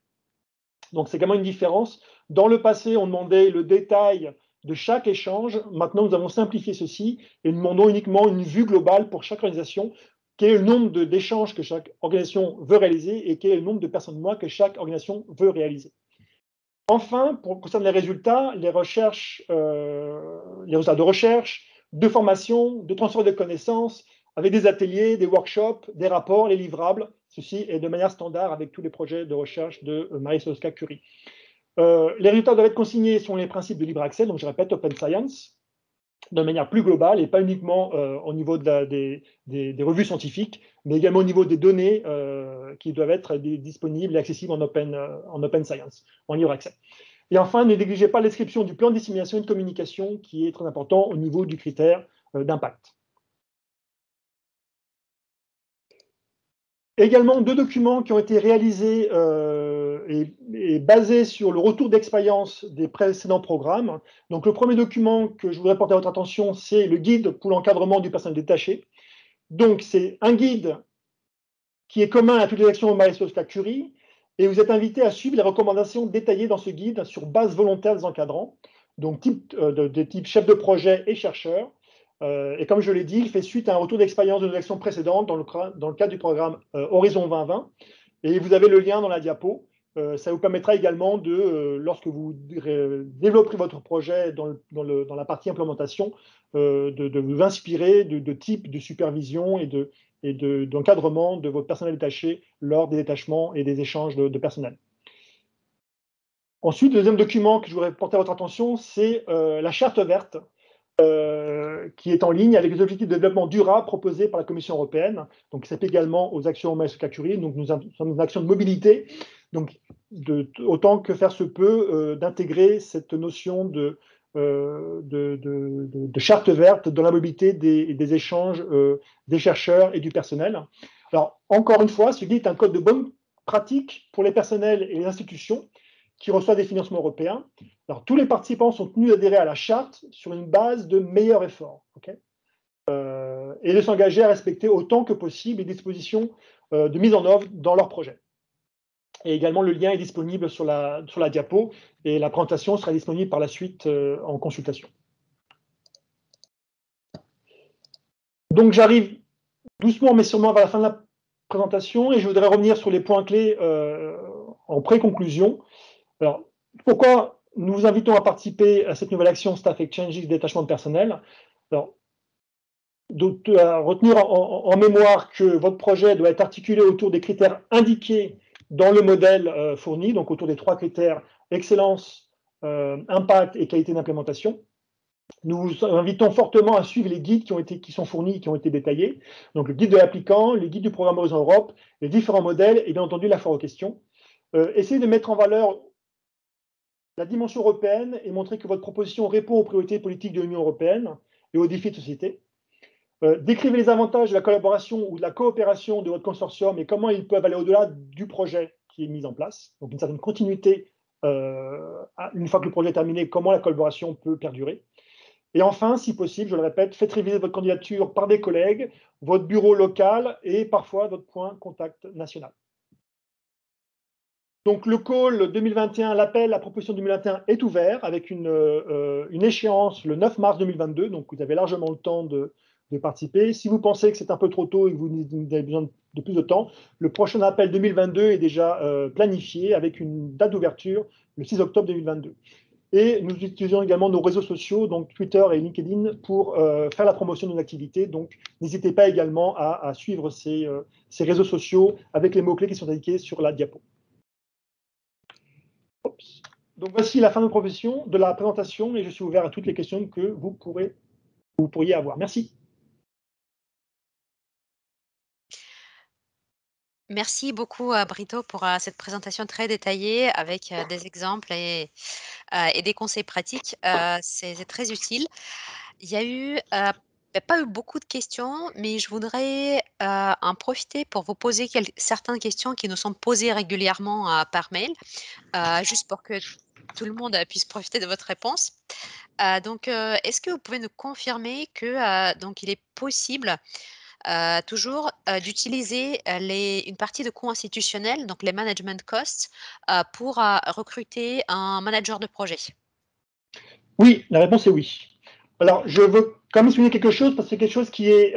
Donc, c'est également une différence. Dans le passé, on demandait le détail de chaque échange. Maintenant, nous avons simplifié ceci et nous demandons uniquement une vue globale pour chaque organisation. Quel est le nombre d'échanges que chaque organisation veut réaliser et quel est le nombre de personnes mois que chaque organisation veut réaliser. Enfin, pour concernant les résultats de recherche, de formation, de transfert de connaissances, avec des ateliers, des workshops, des rapports, les livrables. Ceci est de manière standard avec tous les projets de recherche de Marie Skłodowska-Curie. Les résultats doivent être consignés selon les principes de libre accès, donc je répète, Open Science, de manière plus globale et pas uniquement au niveau des revues scientifiques, mais également au niveau des données qui doivent être disponibles et accessibles en open Science, en libre accès. Et enfin, ne négligez pas la description du plan de dissémination et de communication qui est très important au niveau du critère d'impact. Également, 2 documents qui ont été réalisés et basés sur le retour d'expérience des précédents programmes. Donc, le premier document que je voudrais porter à votre attention, c'est le guide pour l'encadrement du personnel détaché. Donc, c'est un guide qui est commun à toutes les actions de Marie Skłodowska-Curie, et vous êtes invité à suivre les recommandations détaillées dans ce guide sur base volontaire des encadrants, donc de type chef de projet et chercheur. Et comme je l'ai dit, il fait suite à un retour d'expérience de nos actions précédentes dans le cadre du programme Horizon 2020. Et vous avez le lien dans la diapo. Ça vous permettra également lorsque vous développerez votre projet dans la partie implémentation, de vous inspirer de types de supervision et d'encadrement de votre personnel détaché lors des détachements et des échanges de personnel. Ensuite, le deuxième document que je voudrais porter à votre attention, c'est la charte verte, qui est en ligne avec les objectifs de développement durable proposés par la Commission européenne, donc qui s'applique également aux actions Marie Skłodowska-Curie. Donc, nous sommes une action de mobilité, donc autant que faire se peut d'intégrer cette notion de charte verte dans la mobilité des échanges des chercheurs et du personnel. Alors, encore une fois, ce guide est un code de bonne pratique pour les personnels et les institutions qui reçoivent des financements européens. Alors, tous les participants sont tenus d'adhérer à la charte sur une base de meilleur effort, et de s'engager à respecter autant que possible les dispositions de mise en œuvre dans leur projet. Et également, le lien est disponible sur la diapo et la présentation sera disponible par la suite en consultation. Donc, j'arrive doucement mais sûrement vers la fin de la présentation et je voudrais revenir sur les points clés en pré-conclusion. Alors, pourquoi nous vous invitons à participer à cette nouvelle action Staff Exchanges détachement de personnel? Alors, à retenir en mémoire que votre projet doit être articulé autour des critères indiqués dans le modèle fourni, donc autour des 3 critères excellence, impact et qualité d'implémentation. Nous vous invitons fortement à suivre les guides qui sont fournis, qui ont été détaillés. Donc, le guide de l'applicant, le guide du programme Horizon Europe, les différents modèles et bien entendu la foire aux questions. Essayez de mettre en valeur la dimension européenne et montrer que votre proposition répond aux priorités politiques de l'Union européenne et aux défis de société. Décrivez les avantages de la collaboration ou de la coopération de votre consortium et comment ils peuvent aller au-delà du projet qui est mis en place. Donc, une certaine continuité, une fois que le projet est terminé, comment la collaboration peut perdurer. Et enfin, si possible, je le répète, faites réviser votre candidature par des collègues, votre bureau local et parfois votre point contact national. Donc, le call 2021, l'appel à proposition 2021 est ouvert avec une échéance le 9 mars 2022. Donc, vous avez largement le temps de participer. Si vous pensez que c'est un peu trop tôt et que vous avez besoin de plus de temps, le prochain appel 2022 est déjà planifié avec une date d'ouverture le 6 octobre 2022. Et nous utilisons également nos réseaux sociaux, donc Twitter et LinkedIn, pour faire la promotion de nos activités. Donc, n'hésitez pas également à suivre ces réseaux sociaux avec les mots-clés qui sont indiqués sur la diapo. Oups. Donc, voici la fin de la présentation et je suis ouvert à toutes les questions que vous pourriez avoir. Merci. Merci beaucoup, Brito, pour cette présentation très détaillée avec des exemples et des conseils pratiques. C'est très utile. Il y a eu, pas eu beaucoup de questions, mais je voudrais en profiter pour vous poser certaines questions qui nous sont posées régulièrement par mail, juste pour que tout le monde puisse profiter de votre réponse. Donc, est-ce que vous pouvez nous confirmer que donc il est possible toujours d'utiliser une partie de coûts institutionnels, donc les management costs, pour recruter un manager de projet? Oui, la réponse est oui. Alors, je veux quand même souligner quelque chose, parce que c'est quelque chose qui est... il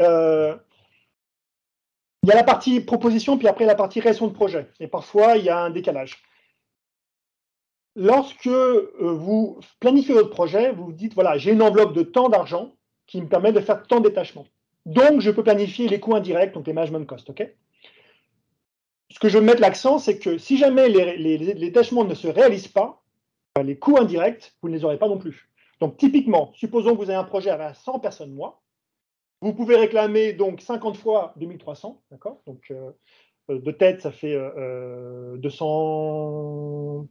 y a la partie proposition, puis après la partie réaction de projet. Et parfois, il y a un décalage. Lorsque vous planifiez votre projet, vous vous dites, voilà, j'ai une enveloppe de tant d'argent qui me permet de faire tant de détachements. Donc, je peux planifier les coûts indirects, donc les management costs. Okay. Ce que je veux mettre l'accent, c'est que si jamais les détachements ne se réalisent pas, les coûts indirects, vous ne les aurez pas non plus. Donc, typiquement, supposons que vous avez un projet avec 100 personnes mois, vous pouvez réclamer donc 50 fois 2300, d'accord. Donc, de tête, ça fait 200...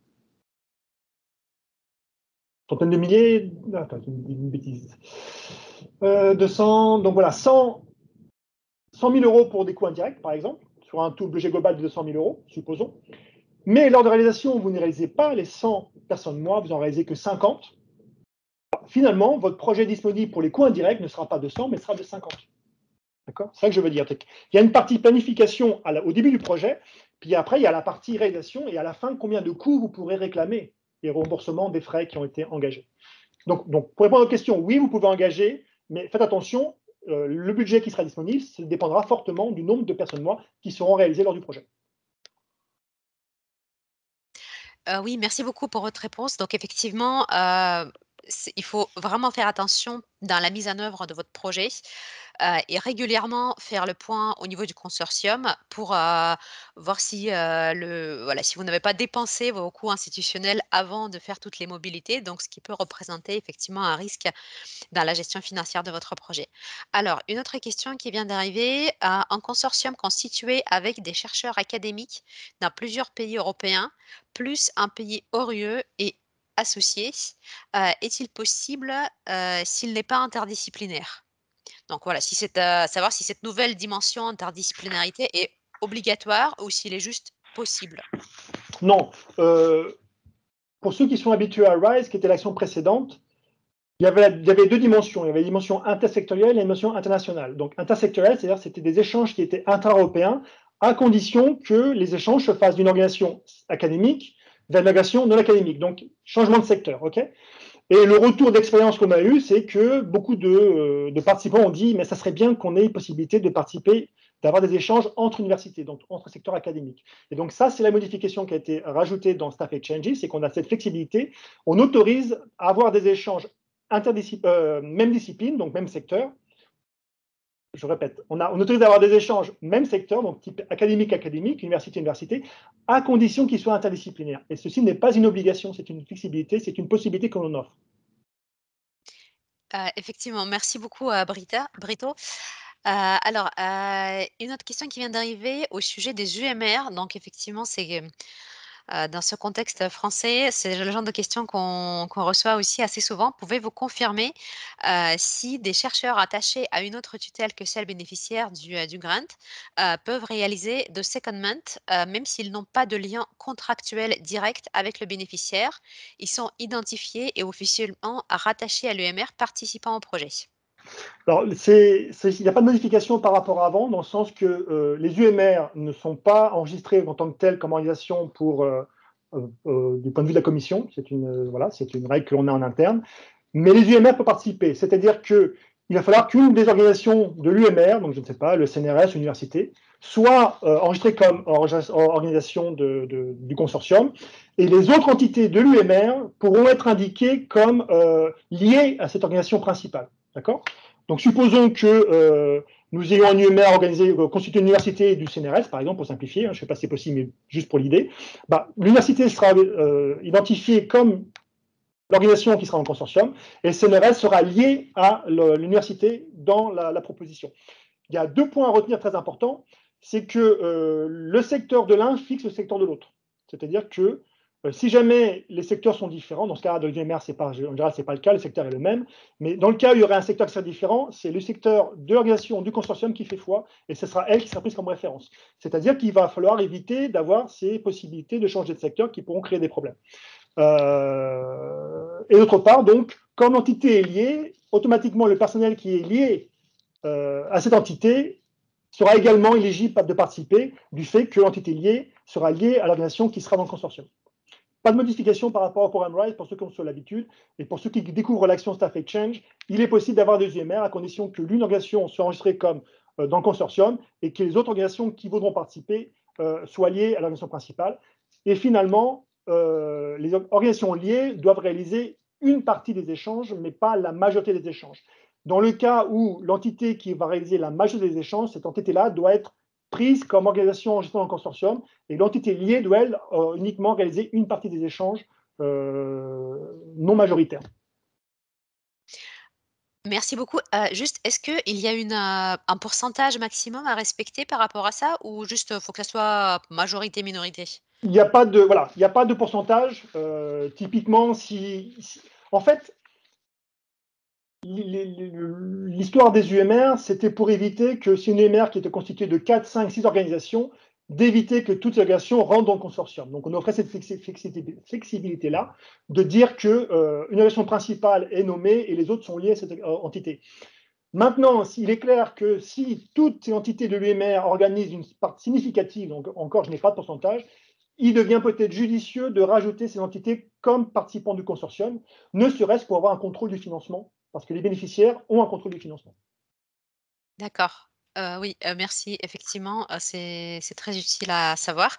centaines de milliers, attends, une bêtise. 200, donc voilà, 100 000 euros pour des coûts indirects, par exemple, sur un taux budget global de 200 000 euros, supposons. Mais lors de réalisation, vous ne réalisez pas les 100 personnes mois, vous n'en réalisez que 50. Finalement, votre projet disponible pour les coûts indirects ne sera pas de 100, mais sera de 50. D'accord. C'est ça que je veux dire. Il y a une partie planification au début du projet, puis après, il y a la partie réalisation, et à la fin, combien de coûts vous pourrez réclamer et remboursement des frais qui ont été engagés. Donc, pour répondre à votre question, oui, vous pouvez engager, mais faites attention, le budget qui sera disponible dépendra fortement du nombre de personnes mois qui seront réalisées lors du projet. Oui, merci beaucoup pour votre réponse. Donc effectivement, il faut vraiment faire attention dans la mise en œuvre de votre projet, et régulièrement faire le point au niveau du consortium pour, voir si, voilà, si vous n'avez pas dépensé vos coûts institutionnels avant de faire toutes les mobilités, donc ce qui peut représenter effectivement un risque dans la gestion financière de votre projet. Alors, une autre question qui vient d'arriver, un consortium constitué avec des chercheurs académiques dans plusieurs pays européens, plus un pays hors UE et associé, est-il possible s'il n'est pas interdisciplinaire? Donc voilà, si c'est savoir si cette nouvelle dimension interdisciplinarité est obligatoire ou s'il est juste possible. Non. Pour ceux qui sont habitués à RISE, qui était l'action précédente, il y avait deux dimensions. Il y avait une dimension intersectorielle et une dimension internationale. Donc, intersectorielle, c'est-à-dire que c'était des échanges qui étaient intra-européens, à condition que les échanges se fassent d'une organisation académique vers une organisation non académique. Donc, changement de secteur. OK. Et le retour d'expérience qu'on a eu, c'est que beaucoup de participants ont dit, mais ça serait bien qu'on ait possibilité de participer, d'avoir des échanges entre universités, donc entre secteurs académiques. Et donc ça, c'est la modification qui a été rajoutée dans Staff Exchanges, c'est qu'on a cette flexibilité. On autorise à avoir des échanges même discipline, donc même secteur. Je répète, on autorise à avoir des échanges même secteur, donc type académique, université, à condition qu'ils soient interdisciplinaires. Et ceci n'est pas une obligation, c'est une flexibilité, c'est une possibilité qu'on offre. Effectivement, merci beaucoup, Brito. Alors, une autre question qui vient d'arriver au sujet des UMR. Donc effectivement, c'est, dans ce contexte français, c'est le genre de questions qu'on reçoit aussi assez souvent. Pouvez-vous confirmer, si des chercheurs attachés à une autre tutelle que celle bénéficiaire du grant, peuvent réaliser de secondment, même s'ils n'ont pas de lien contractuel direct avec le bénéficiaire? Ils sont identifiés et officiellement rattachés à l'UMR participant au projet. Alors, il n'y a pas de modification par rapport à avant, dans le sens que les UMR ne sont pas enregistrés en tant que tels comme organisation pour du point de vue de la commission. C'est une règle que l'on a en interne. Mais les UMR peuvent participer, c'est-à-dire qu'il va falloir qu'une des organisations de l'UMR, donc je ne sais pas, le CNRS, l'université, soit enregistrée comme organisation du consortium, et les autres entités de l'UMR pourront être indiquées comme liées à cette organisation principale. D'accord? Donc supposons que nous ayons un UMR organisé, constitué d'université du CNRS, par exemple, pour simplifier, je ne sais pas si c'est possible, mais juste pour l'idée, l'université sera identifiée comme l'organisation qui sera en consortium, et le CNRS sera lié à l'université dans la proposition. Il y a 2 points à retenir très importants, c'est que le secteur de l'un fixe le secteur de l'autre. C'est-à-dire que si jamais les secteurs sont différents, dans ce cas de l'UMR, en général, ce n'est pas le cas, le secteur est le même, mais dans le cas où il y aurait un secteur qui serait différent, c'est le secteur de l'organisation du consortium qui fait foi, et ce sera elle qui sera prise comme référence. C'est-à-dire qu'il va falloir éviter d'avoir ces possibilités de changer de secteur qui pourront créer des problèmes. Et d'autre part, donc, comme l'entité est liée, automatiquement le personnel qui est lié à cette entité sera également éligible de participer du fait que l'entité liée sera liée à l'organisation qui sera dans le consortium. Pas de modification par rapport au programme RISE pour ceux qui ont sur l'habitude, et pour ceux qui découvrent l'action Staff Exchange, il est possible d'avoir des UMR à condition que l'une organisation soit enregistrée comme dans le consortium et que les autres organisations qui voudront participer soient liées à l'organisation principale. Et finalement, les organisations liées doivent réaliser une partie des échanges, mais pas la majorité des échanges. Dans le cas où l'entité qui va réaliser la majorité des échanges, cette entité-là doit être prise comme organisation enregistrée dans le consortium, et l'entité liée doit, elle, uniquement réaliser une partie des échanges non majoritaires. Merci beaucoup. Juste, est-ce qu'il y a un pourcentage maximum à respecter par rapport à ça ou juste, faut que ça soit majorité-minorité? Il n'y a pas de, voilà, il n'y a pas de pourcentage. Typiquement, en fait, l'histoire des UMR, c'était pour éviter que si une UMR qui était constituée de 4, 5, 6 organisations, d'éviter que toutes ces organisations rentrent dans le consortium. Donc on offrait cette flexibilité-là, de dire qu'une organisation principale est nommée et les autres sont liées à cette entité. Maintenant, il est clair que si toutes ces entités de l'UMR organisent une part significative, donc encore je n'ai pas de pourcentage, il devient peut-être judicieux de rajouter ces entités comme participants du consortium, ne serait-ce pour avoir un contrôle du financement, parce que les bénéficiaires ont un contrôle du financement. D'accord. Oui, merci. Effectivement, c'est très utile à savoir.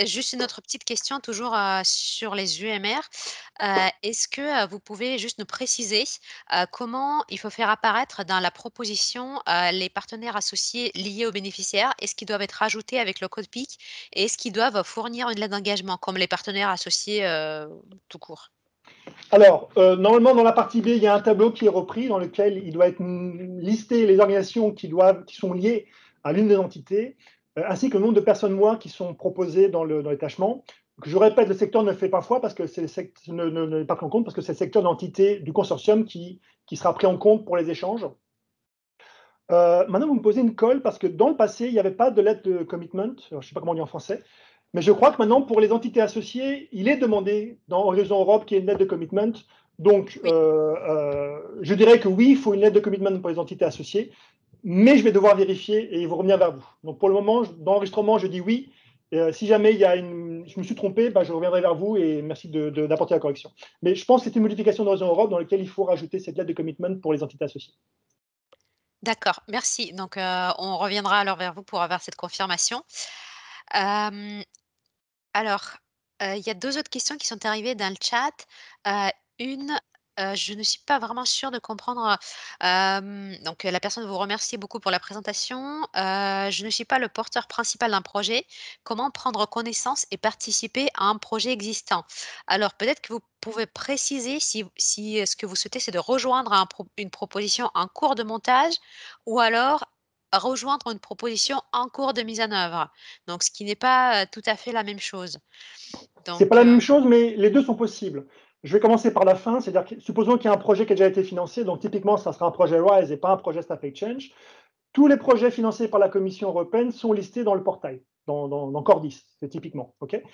Juste une autre petite question toujours, sur les UMR. Est-ce que, vous pouvez juste nous préciser, comment il faut faire apparaître dans la proposition, les partenaires associés liés aux bénéficiaires? Est-ce qu'ils doivent être ajoutés avec le code PIC et est-ce qu'ils doivent fournir une lettre d'engagement comme les partenaires associés, tout court? Alors, normalement, dans la partie B, il y a un tableau qui est repris dans lequel il doit être listé les organisations qui sont liées à l'une des entités, ainsi que le nombre de personnes mois qui sont proposées dans les tâchements. Je répète, le secteur ne fait pas foi parce que ne pas pris en compte parce que c'est le secteur d'entité du consortium qui sera pris en compte pour les échanges. Maintenant, vous me posez une colle parce que dans le passé, il n'y avait pas de lettre de commitment. Alors, je ne sais pas comment on dit en français. Mais je crois que maintenant, pour les entités associées, il est demandé dans Horizon Europe qu'il y ait une lettre de commitment. Donc, Oui. je dirais que oui, il faut une lettre de commitment pour les entités associées, mais je vais devoir vérifier et vous revenir vers vous. Donc, pour le moment, dans l'enregistrement, je dis oui. Si jamais je me suis trompé, je reviendrai vers vous et merci d'apporter la correction. Mais je pense que c'est une modification d'Horizon Europe dans laquelle il faut rajouter cette lettre de commitment pour les entités associées. D'accord, merci. Donc, on reviendra alors vers vous pour avoir cette confirmation. Hem Alors, il y a 2 autres questions qui sont arrivées dans le chat. Une, je ne suis pas vraiment sûre de comprendre, donc la personne vous remercie beaucoup pour la présentation. Je ne suis pas le porteur principal d'un projet. Comment prendre connaissance et participer à un projet existant? Alors peut-être que vous pouvez préciser si, ce que vous souhaitez, c'est de rejoindre une proposition en cours de montage ou alors rejoindre une proposition en cours de mise en œuvre. Donc ce qui n'est pas, tout à fait la même chose. C'est pas Donc, la même chose, mais les deux sont possibles. Je vais commencer par la fin, c'est-à-dire que supposons qu'il y a un projet qui a déjà été financé, donc typiquement, ça sera un projet RISE et pas un projet Staff Exchange. Tous les projets financés par la Commission européenne sont listés dans le portail, dans Cordis, c'est typiquement. Okay,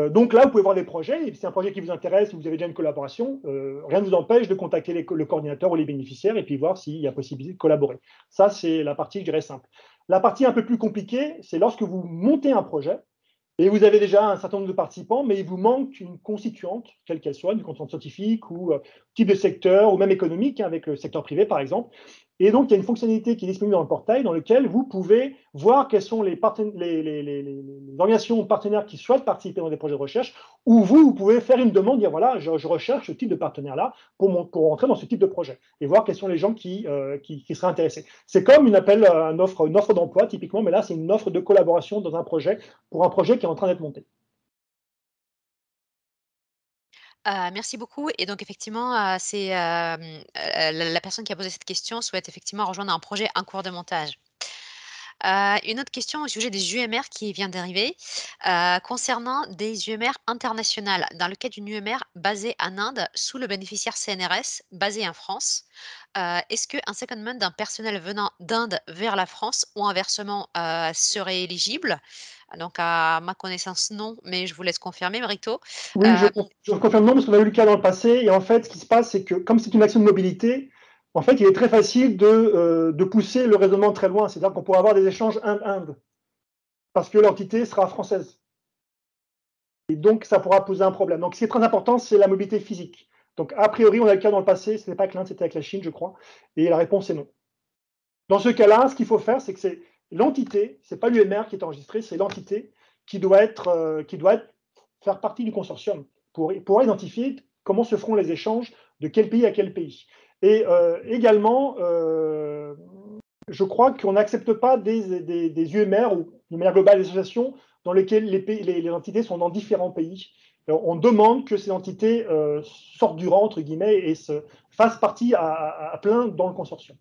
donc là, vous pouvez voir des projets, et si c'est un projet qui vous intéresse ou vous avez déjà une collaboration, rien ne vous empêche de contacter le coordinateur ou les bénéficiaires et puis voir s'il y a possibilité de collaborer. Ça, c'est la partie, je dirais, simple. La partie un peu plus compliquée, c'est lorsque vous montez un projet, Et vous avez déjà un certain nombre de participants, mais il vous manque une constituante, quelle qu'elle soit, une constituante scientifique ou type de secteur, ou même économique, hein, avec le secteur privé par exemple. Et donc, il y a une fonctionnalité qui est disponible dans le portail dans lequel vous pouvez voir quelles sont les organisations partenaires qui souhaitent participer dans des projets de recherche, ou vous pouvez faire une demande, dire voilà, je recherche ce type de partenaire-là pour entrer dans ce type de projet, et voir quels sont les gens qui seraient intéressés. C'est comme une offre d'emploi typiquement, mais là, c'est une offre de collaboration dans un projet, pour un projet qui est en train d'être monté. Merci beaucoup et donc effectivement, c'est, la personne qui a posé cette question souhaite effectivement rejoindre un projet en cours de montage. Une autre question au sujet des UMR qui vient d'arriver, concernant des UMR internationales. Dans le cas d'une UMR basée en Inde sous le bénéficiaire CNRS basé en France, est-ce qu'un secondment d'un personnel venant d'Inde vers la France ou inversement, serait éligible? Donc à ma connaissance, non, mais je vous laisse confirmer, Brito. Oui, Hem je confirme non, parce qu'on a eu le cas dans le passé. Et en fait, ce qui se passe, c'est que comme c'est une action de mobilité, en fait, il est très facile de pousser le raisonnement très loin. C'est-à-dire qu'on pourra avoir des échanges Inde-Inde, parce que l'entité sera française. Et donc, ça pourra poser un problème. Donc, ce qui est très important, c'est la mobilité physique. Donc, a priori, on a eu le cas dans le passé, ce n'est pas avec l'Inde, c'était avec la Chine, je crois. Et la réponse est non. Dans ce cas-là, ce qu'il faut faire, c'est que c'est l'entité, c'est pas l'UMR qui est enregistré, c'est l'entité qui doit faire partie du consortium pour identifier comment se feront les échanges de quel pays à quel pays. Et également, je crois qu'on n'accepte pas des UMR ou de manière globale des associations dans lesquelles les entités sont dans différents pays. On demande que ces entités sortent du rang, entre guillemets, et fassent partie à plein dans le consortium.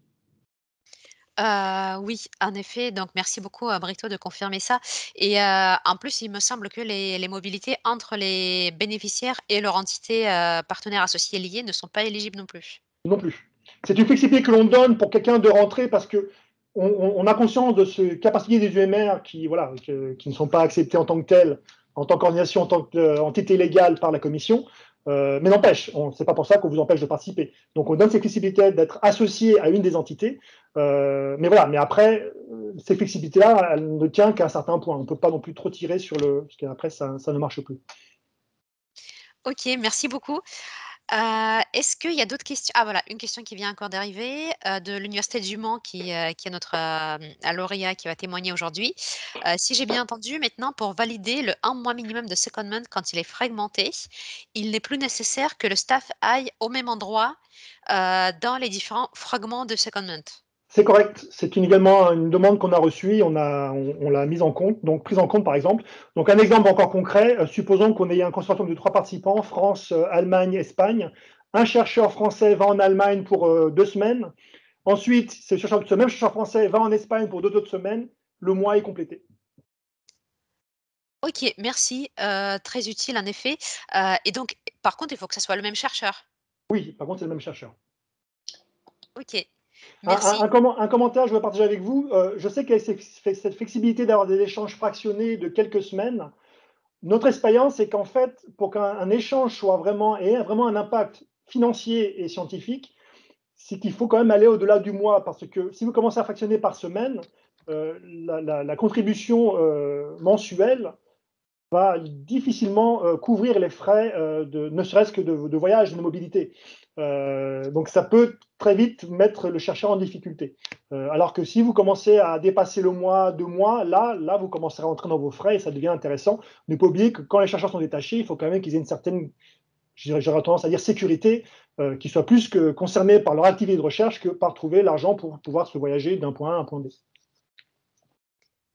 Oui, en effet, donc merci beaucoup, Brito de confirmer ça et en plus, il me semble que les mobilités entre les bénéficiaires et leur entité, partenaire associée liée ne sont pas éligibles non plus. Non plus. C'est une flexibilité que l'on donne pour quelqu'un de rentrer parce que on a conscience de ce cas particulier des UMR qui, voilà, qui ne sont pas acceptés en tant que tels, en tant qu'organisation, en tant qu'entité légale par la commission. Mais n'empêche, c'est pas pour ça qu'on vous empêche de participer. Donc on donne cette flexibilité d'être associé à une des entités. Mais voilà, mais après, ces flexibilités-là, elles ne tiennent qu'à un certain point. On ne peut pas non plus trop tirer sur parce qu'après, ça ne marche plus. OK, merci beaucoup. Est-ce qu'il y a d'autres questions? Ah voilà, une question qui vient encore d'arriver, de l'université du Mans qui est notre, lauréat qui va témoigner aujourd'hui. Si j'ai bien entendu, maintenant pour valider le 1 mois minimum de secondment quand il est fragmenté, il n'est plus nécessaire que le staff aille au même endroit, dans les différents fragments de secondment. C'est correct. C'est également une demande qu'on a reçue. On l'a mise en compte, donc prise en compte par exemple. Donc un exemple encore concret, supposons qu'on ait un consortium de 3 participants, France, Allemagne, Espagne. Un chercheur français va en Allemagne pour 2 semaines. Ensuite, ce même chercheur français va en Espagne pour 2 autres semaines. Le mois est complété. OK, merci, très utile en effet, et donc par contre, il faut que ça soit le même chercheur? Oui, par contre, c'est le même chercheur. OK, Un, merci. un commentaire, je veux partager avec vous. Je sais qu'il y a cette flexibilité d'avoir des échanges fractionnés de quelques semaines. Notre expérience, c'est qu'en fait, pour qu'un échange soit vraiment ait vraiment un impact financier et scientifique, c'est qu'il faut quand même aller au-delà du mois, parce que si vous commencez à fractionner par semaine, la contribution mensuelle va difficilement couvrir les frais, ne serait-ce que de voyage, de mobilité. Donc ça peut très vite mettre le chercheur en difficulté. Alors que si vous commencez à dépasser le mois, 2 mois, là, vous commencerez à rentrer dans vos frais et ça devient intéressant. Ne pas oublier que quand les chercheurs sont détachés, il faut quand même qu'ils aient une certaine, j'aurais tendance à dire, sécurité, qu'ils soient plus que concernés par leur activité de recherche que par trouver l'argent pour pouvoir se voyager d'un point A à un point B.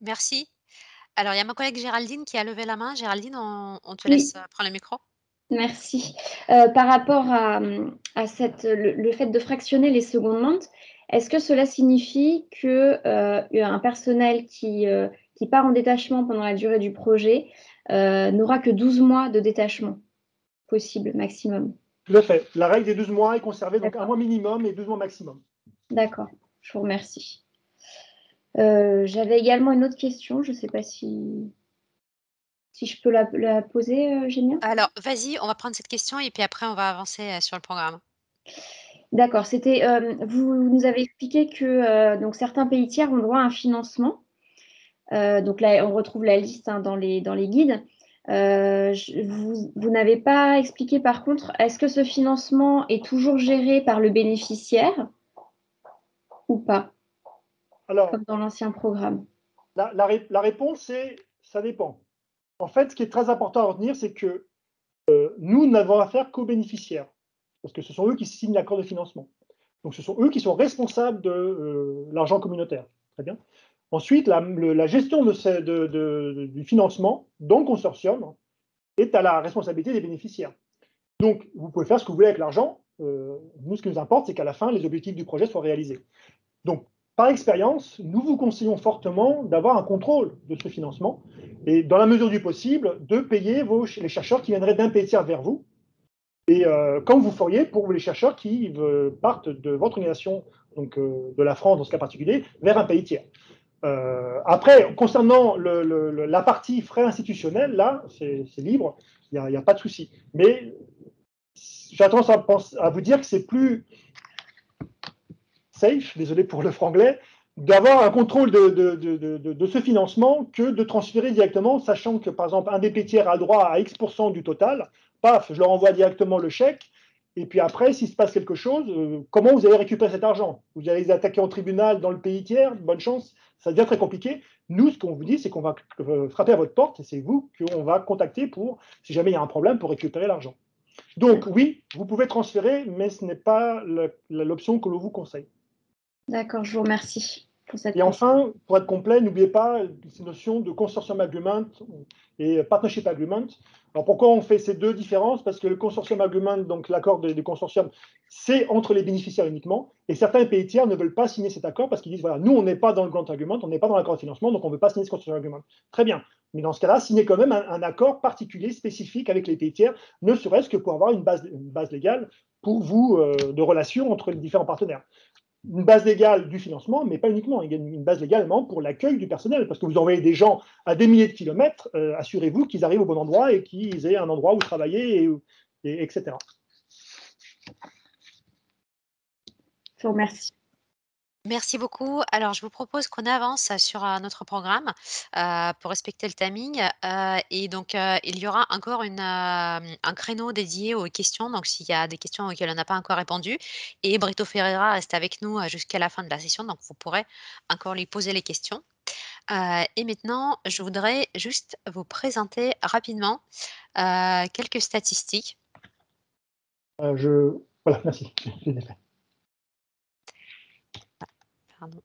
Merci. Alors, il y a ma collègue Géraldine qui a levé la main. Géraldine, on te laisse, Oui, prendre le micro. merci. Par rapport à le fait de fractionner les secondements, est-ce que cela signifie qu'un personnel qui part en détachement pendant la durée du projet n'aura que 12 mois de détachement possible, maximum? Tout à fait. La règle des 12 mois est conservée, donc un D'accord, mois minimum et 12 mois maximum. d'accord, je vous remercie. J'avais également une autre question, je ne sais pas si je peux la poser, Génia? Alors, vas-y, on va prendre cette question et puis après on va avancer, sur le programme. D'accord, vous nous avez expliqué que donc certains pays tiers ont droit à un financement. Donc là, on retrouve la liste dans les guides. Vous n'avez pas expliqué par contre, est-ce que ce financement est toujours géré par le bénéficiaire ou pas, Alors, comme dans l'ancien programme? la réponse est ça dépend. En fait, ce qui est très important à retenir, c'est que nous n'avons affaire qu'aux bénéficiaires, parce que ce sont eux qui signent l'accord de financement. Donc, ce sont eux qui sont responsables de l'argent communautaire. Très bien. Ensuite, la gestion du financement dans le consortium est à la responsabilité des bénéficiaires. Donc, vous pouvez faire ce que vous voulez avec l'argent. Nous, ce qui nous importe, c'est qu'à la fin, les objectifs du projet soient réalisés. Donc, par expérience, nous vous conseillons fortement d'avoir un contrôle de ce financement et, dans la mesure du possible, de payer les chercheurs qui viendraient d'un pays tiers vers vous, et comme vous feriez pour les chercheurs qui partent de votre organisation, donc de la France dans ce cas particulier, vers un pays tiers. Après, concernant la partie frais institutionnels, là, c'est libre, il n'y a pas de souci. Mais j'ai tendance à vous dire que c'est plus safe, désolé pour le franglais, d'avoir un contrôle de ce financement que de transférer directement, sachant que, par exemple, un des pays tiers a droit à X% du total. Paf, je leur envoie directement le chèque. Et puis après, s'il se passe quelque chose, comment vous allez récupérer cet argent? Vous allez les attaquer en tribunal dans le pays tiers? Bonne chance, ça devient très compliqué. Nous, ce qu'on vous dit, c'est qu'on va frapper à votre porte et c'est vous qu'on va contacter pour, si jamais il y a un problème, pour récupérer l'argent. Donc oui, vous pouvez transférer, mais ce n'est pas l'option que l'on vous conseille. D'accord, je vous remercie pour cette Et enfin, pour être complet, n'oubliez pas ces notions de consortium agreement et partnership agreement. Alors pourquoi on fait ces deux différences? Parce que le consortium agreement, donc l'accord des consortiums, c'est entre les bénéficiaires uniquement. Et certains pays tiers ne veulent pas signer cet accord parce qu'ils disent, voilà, nous, on n'est pas dans le grant agreement, on n'est pas dans l'accord de financement, donc on ne veut pas signer ce consortium agreement. Très bien. Mais dans ce cas-là, signez quand même un accord particulier, spécifique avec les pays tiers, ne serait-ce que pour avoir une base légale pour vous de relations entre les différents partenaires. Une base légale du financement, mais pas uniquement. Il y a une base légale pour l'accueil du personnel, parce que vous envoyez des gens à des milliers de kilomètres, assurez-vous qu'ils arrivent au bon endroit et qu'ils aient un endroit où travailler, etc. Je vous remercie. Merci beaucoup. Alors, je vous propose qu'on avance sur notre programme pour respecter le timing. Et donc, il y aura encore un créneau dédié aux questions. Donc, s'il y a des questions auxquelles on n'a pas encore répondu, et Brito Ferreira reste avec nous jusqu'à la fin de la session. Donc, vous pourrez encore lui poser les questions. Et maintenant, je voudrais juste vous présenter rapidement quelques statistiques. Voilà, merci. Je l'ai fait. Pardon.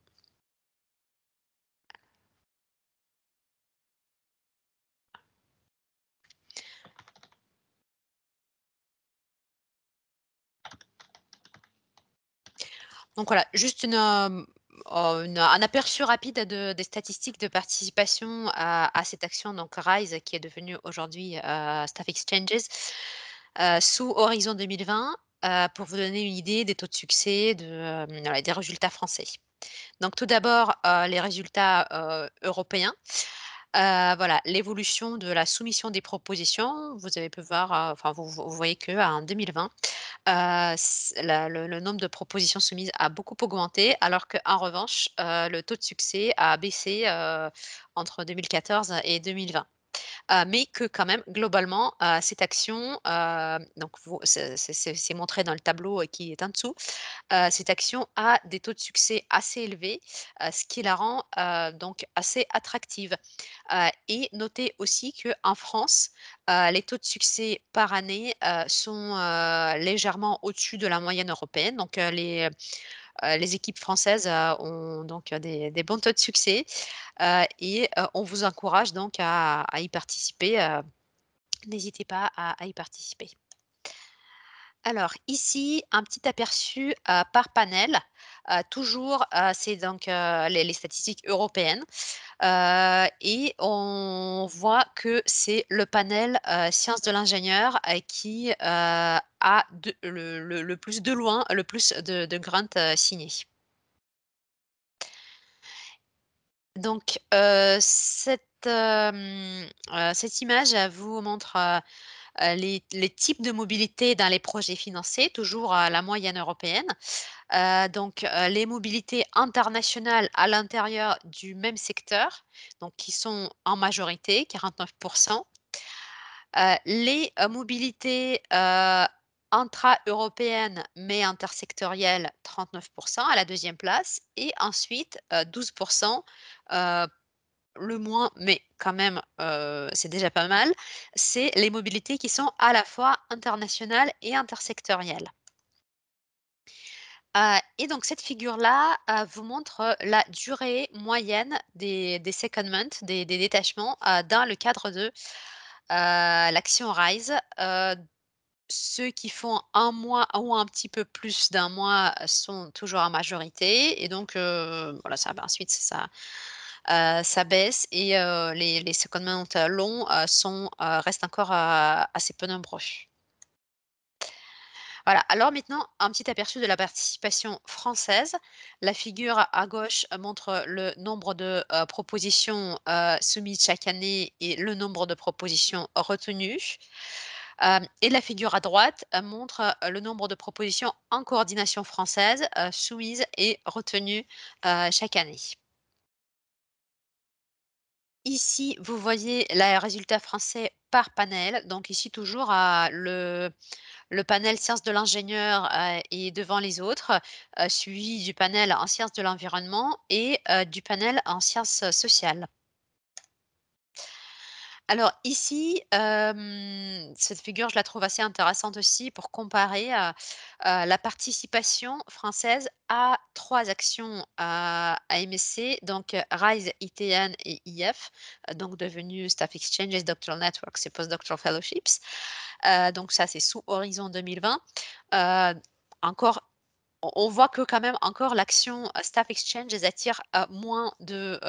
Donc voilà, juste un aperçu rapide des statistiques de participation à cette action, donc RISE, qui est devenue aujourd'hui Staff Exchanges, sous Horizon 2020, pour vous donner une idée des taux de succès, voilà, des résultats français. Donc tout d'abord, les résultats européens. Voilà, l'évolution de la soumission des propositions. Vous avez pu voir, enfin vous voyez qu'en 2020, le nombre de propositions soumises a beaucoup augmenté, alors qu'en revanche, le taux de succès a baissé entre 2014 et 2020. Mais que quand même, globalement, cette action, donc c'est montré dans le tableau qui est en dessous, cette action a des taux de succès assez élevés, ce qui la rend donc assez attractive. Et notez aussi qu'en France, les taux de succès par année sont légèrement au-dessus de la moyenne européenne. Donc les équipes françaises ont donc des bons taux de succès et on vous encourage donc à y participer. N'hésitez pas à y participer. Alors ici, un petit aperçu par panel. Toujours, c'est donc les statistiques européennes. Et on voit que c'est le panel sciences de l'ingénieur qui a le plus de loin, le plus de grants signés. Donc, cette image, elle vous montre les types de mobilité dans les projets financés, toujours à la moyenne européenne. Donc, les mobilités internationales à l'intérieur du même secteur, donc qui sont en majorité, 49. Les, mobilités, intra-européennes, mais intersectorielles, 39 à la deuxième place et ensuite, 12 le moins, mais quand même, c'est déjà pas mal, c'est les mobilités qui sont à la fois internationales et intersectorielles. Et donc cette figure-là, vous montre, la durée moyenne des secondments, des détachements, dans le cadre de, l'action RISE. Ceux qui font 1 mois ou un petit peu plus d'un mois sont toujours en majorité et donc voilà, ça ensuite ça baisse et les secondments longs, restent encore, assez peu nombreux. Voilà, alors maintenant, un petit aperçu de la participation française. La figure à gauche montre le nombre de propositions soumises chaque année et le nombre de propositions retenues. Et la figure à droite montre le nombre de propositions en coordination française soumises et retenues chaque année. Ici, vous voyez les résultats français par panel. Donc ici, toujours le panel sciences de l'ingénieur est devant les autres, suivi du panel en sciences de l'environnement et du panel en sciences sociales. Alors ici, cette figure, je la trouve assez intéressante aussi pour comparer, la participation française à 3 actions, à MSC, donc RISE, ITN et IF, donc devenues Staff Exchanges, Doctoral Networks et Postdoctoral Fellowships. Donc ça, c'est sous Horizon 2020. Encore on voit que quand même encore l'action, Staff Exchanges attire, moins de,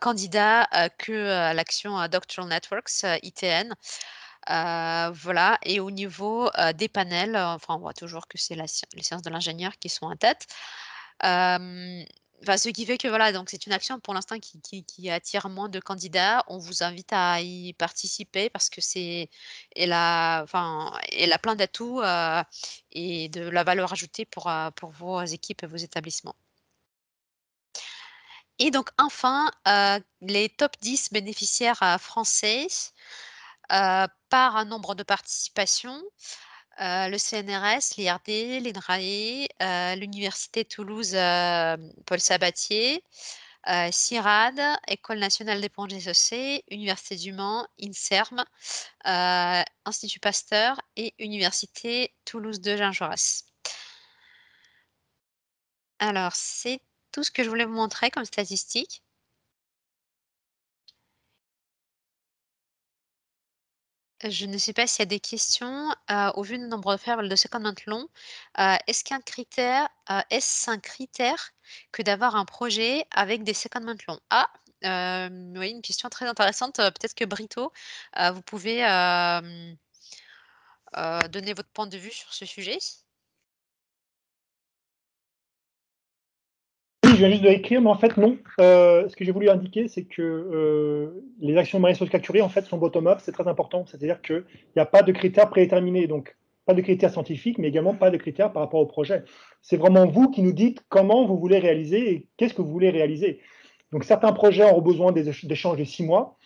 candidats, que, l'action, Doctoral Networks, ITN. Voilà et au niveau, des panels, enfin, on voit toujours que c'est les sciences de l'ingénieur qui sont en tête. Hem, enfin, ce qui fait que voilà, donc c'est une action pour l'instant qui attire moins de candidats. On vous invite à y participer parce que elle a plein d'atouts, et de la valeur ajoutée pour vos équipes et vos établissements. Et donc enfin, les top 10 bénéficiaires, français, par un nombre de participations, le CNRS, l'IRD, l'INRAE, l'Université Toulouse, Paul Sabatier, CIRAD, École nationale des ponts et Université du Mans, INSERM, Institut Pasteur et Université Toulouse 2 Jean Jaurès. Alors c'est tout ce que je voulais vous montrer comme statistique. Je ne sais pas s'il y a des questions, au vu du nombre de faibles de secondment long, est-ce un critère que d'avoir un projet avec des secondment longs? Ah! Oui, une question très intéressante, peut-être que Brito, vous pouvez, donner votre point de vue sur ce sujet? Oui, je viens juste de l'écrire, mais en fait, non. Ce que j'ai voulu indiquer, c'est que les actions marines capturées, en fait, sont bottom-up, c'est très important. C'est-à-dire qu'il n'y a pas de critères prédéterminés, donc pas de critères scientifiques, mais également pas de critères par rapport au projet. C'est vraiment vous qui nous dites comment vous voulez réaliser et qu'est-ce que vous voulez réaliser. Donc, certains projets auront besoin d'échanges de 6 mois.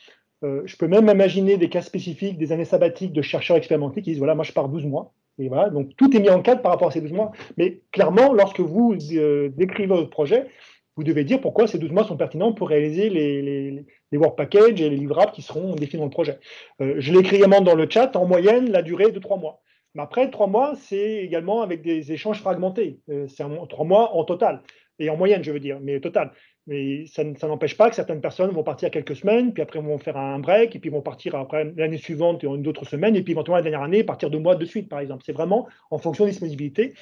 Je peux même imaginer des cas spécifiques, des années sabbatiques de chercheurs expérimentés qui disent voilà, moi je pars 12 mois. Et voilà, donc tout est mis en cadre par rapport à ces 12 mois. Mais clairement, lorsque vous décrivez votre projet, vous devez dire pourquoi ces 12 mois sont pertinents pour réaliser les work packages et les livrables qui seront définis dans le projet. Je l'ai écrit également dans le chat, en moyenne, la durée est de 3 mois. Mais après, 3 mois, c'est également avec des échanges fragmentés. C'est 3 mois en total. Et en moyenne, je veux dire, mais total. Mais ça n'empêche pas que certaines personnes vont partir quelques semaines, puis après vont faire un break, et puis vont partir après l'année suivante et une autre semaine, et puis éventuellement la dernière année, partir 2 mois de suite, par exemple. C'est vraiment en fonction des disponibilités.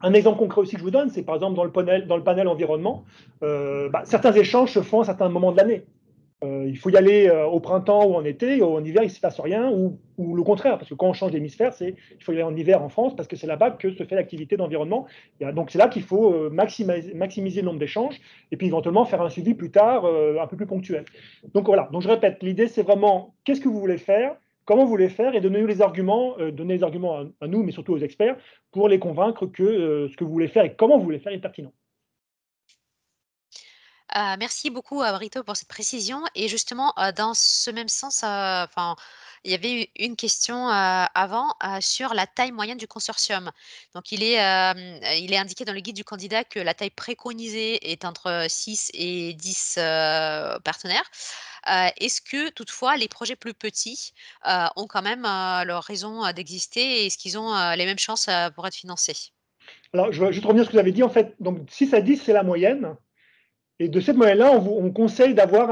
Un exemple concret aussi que je vous donne, c'est par exemple dans le panel environnement, certains échanges se font à certains moments de l'année. Il faut y aller au printemps ou en été, ou en hiver, il ne se passe rien, ou le contraire, parce que quand on change d'hémisphère, il faut y aller en hiver en France, parce que c'est là-bas que se fait l'activité d'environnement. Donc c'est là qu'il faut maximiser le nombre d'échanges, et puis éventuellement faire un suivi plus tard, un peu plus ponctuel. Donc voilà, donc je répète, l'idée c'est vraiment qu'est-ce que vous voulez faire, comment vous voulez faire, et donner les arguments à nous, mais surtout aux experts, pour les convaincre que ce que vous voulez faire et comment vous voulez faire est pertinent. Merci beaucoup, Brito, pour cette précision et justement, dans ce même sens, enfin, il y avait eu une question, avant, sur la taille moyenne du consortium. Donc il est indiqué dans le guide du candidat que la taille préconisée est entre 6 et 10, partenaires. Est-ce que toutefois les projets plus petits, ont quand même, leur raison, d'exister et est-ce qu'ils ont, les mêmes chances, pour être financés? Alors je vais juste revenir sur ce que vous avez dit, en fait, donc 6 à 10, c'est la moyenne. Et de cette moyenne-là, on conseille d'avoir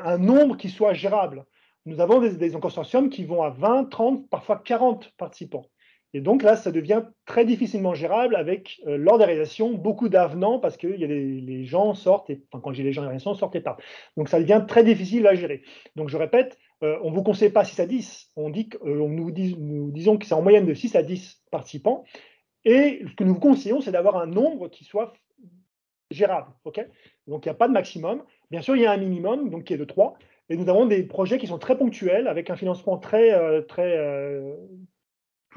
un nombre qui soit gérable. Nous avons des consortiums qui vont à 20, 30, parfois 40 participants. Et donc là, ça devient très difficilement gérable avec, lors des réalisations, beaucoup d'avenants parce que les gens sortent, enfin, quand j'ai les gens en réalisation, sortent et partent. Donc ça devient très difficile à gérer. Donc je répète, on ne vous conseille pas 6 à 10. Nous disons que c'est en moyenne de 6 à 10 participants. Et ce que nous vous conseillons, c'est d'avoir un nombre qui soit gérable. Okay, donc il n'y a pas de maximum. Bien sûr, il y a un minimum donc, qui est de 3. Et nous avons des projets qui sont très ponctuels, avec un financement plus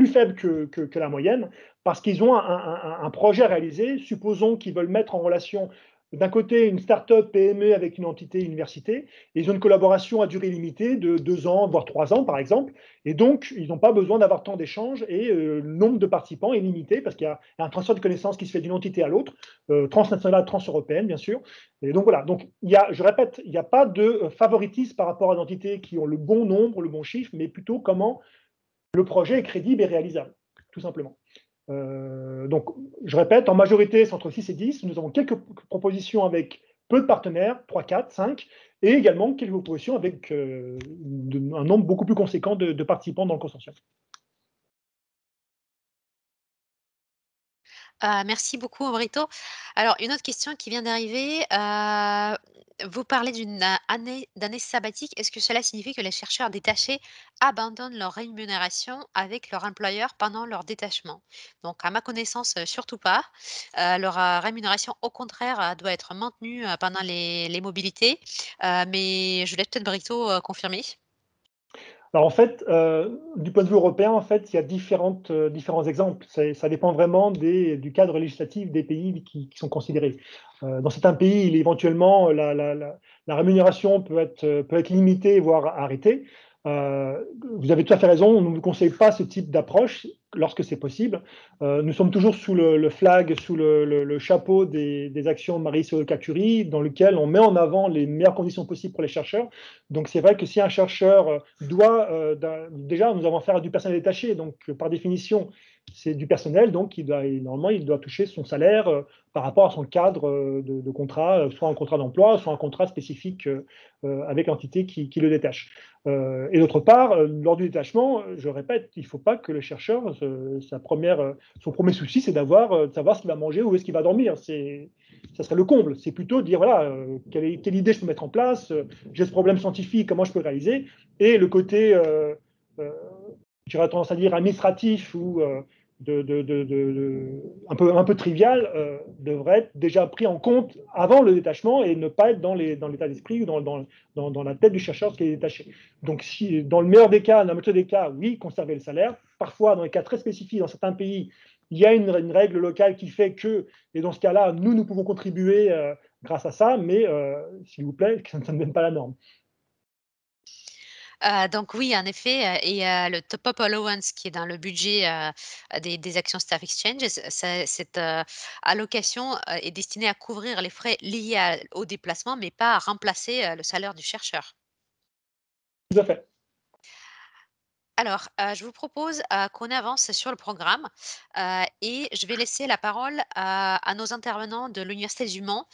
faible que la moyenne, parce qu'ils ont un projet à réaliser. Supposons qu'ils veulent mettre en relation d'un côté une start-up PME avec une entité université, et ils ont une collaboration à durée limitée de 2 ans, voire 3 ans, par exemple. Et donc, ils n'ont pas besoin d'avoir tant d'échanges, et le nombre de participants est limité, parce qu'il y a un transfert de connaissances qui se fait d'une entité à l'autre, transnationale, transeuropéenne, bien sûr. Et donc voilà, donc, je répète, il n'y a pas de favoritisme par rapport à des entités qui ont le bon nombre, le bon chiffre, mais plutôt comment le projet est crédible et réalisable, tout simplement. Donc, je répète, en majorité, c'est entre 6 et 10. Nous avons quelques propositions avec peu de partenaires, 3, 4, 5, et également quelques propositions avec un nombre beaucoup plus conséquent de participants dans le consortium. Merci beaucoup, Brito. Alors, une autre question qui vient d'arriver, vous parlez d'une d'année sabbatique. Est-ce que cela signifie que les chercheurs détachés abandonnent leur rémunération avec leur employeur pendant leur détachement? Donc, à ma connaissance, surtout pas. Leur, rémunération, au contraire, doit être maintenue, pendant les mobilités, mais je laisse peut-être Brito, confirmer. Alors en fait, du point de vue européen, en fait, il y a différents exemples. Ça dépend vraiment du cadre législatif des pays qui sont considérés. Dans certains pays, éventuellement, la rémunération peut être limitée, voire arrêtée. Vous avez tout à fait raison, on ne vous conseille pas ce type d'approche lorsque c'est possible. Nous sommes toujours sous le flag, sous le chapeau des actions de Marie-Soleil Curie, dans lequel on met en avant les meilleures conditions possibles pour les chercheurs. Donc c'est vrai que si un chercheur doit, déjà nous avons affaire à du personnel détaché, donc par définition c'est du personnel, donc normalement il doit toucher son salaire par rapport à son cadre de contrat, soit un contrat d'emploi, soit un contrat spécifique avec l'entité qui le détache. Et d'autre part, lors du détachement, je répète, il ne faut pas que le chercheur, son premier souci, c'est de savoir ce qu'il va manger, où est-ce qu'il va dormir. Ça serait le comble. C'est plutôt de dire, voilà, quelle idée je peux mettre en place, j'ai ce problème scientifique, comment je peux le réaliser. Et le côté, j'aurais tendance à dire, administratif ou un peu trivial, devrait être déjà pris en compte avant le détachement et ne pas être dans l'état d'esprit ou dans la tête du chercheur qui est détaché. Donc, si, dans le meilleur des cas, dans la moitié des cas, oui, conserver le salaire. Parfois, dans les cas très spécifiques, dans certains pays, il y a une règle locale qui fait que, et dans ce cas-là, nous pouvons contribuer grâce à ça, mais s'il vous plaît, que ça ne devienne pas la norme. Donc oui, en effet, le top-up allowance qui est dans le budget, des actions Staff Exchanges, cette, allocation, est destinée à couvrir les frais liés au déplacement, mais pas à remplacer, le salaire du chercheur. Tout à fait. Alors, je vous propose, qu'on avance sur le programme, et je vais laisser la parole à nos intervenants de l'Université du Mans,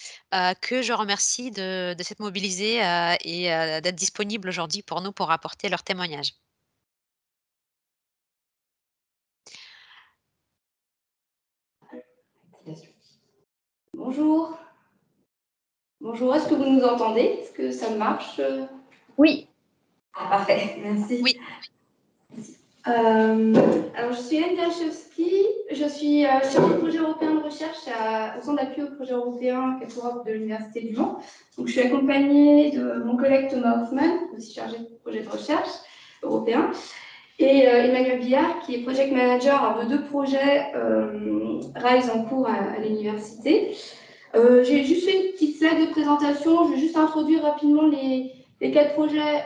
que je remercie de s'être mobilisés, et d'être disponibles aujourd'hui pour nous pour apporter leur témoignage. Bonjour. Bonjour, est-ce que vous nous entendez? Est-ce que ça marche? Oui. Ah, parfait, merci. Oui. Alors, je suis Hélène Derechowski, je suis chef de projet européen de recherche au Centre d'appui au projet européen Europe de l'Université du Mans. Donc, je suis accompagnée de mon collègue Thomas Hoffman, aussi chargé de projet de recherche européen, et Emmanuel Billard, qui est project manager de 2 projets RISE en cours à l'université. J'ai juste fait une petite slide de présentation, je vais juste introduire rapidement les 4 projets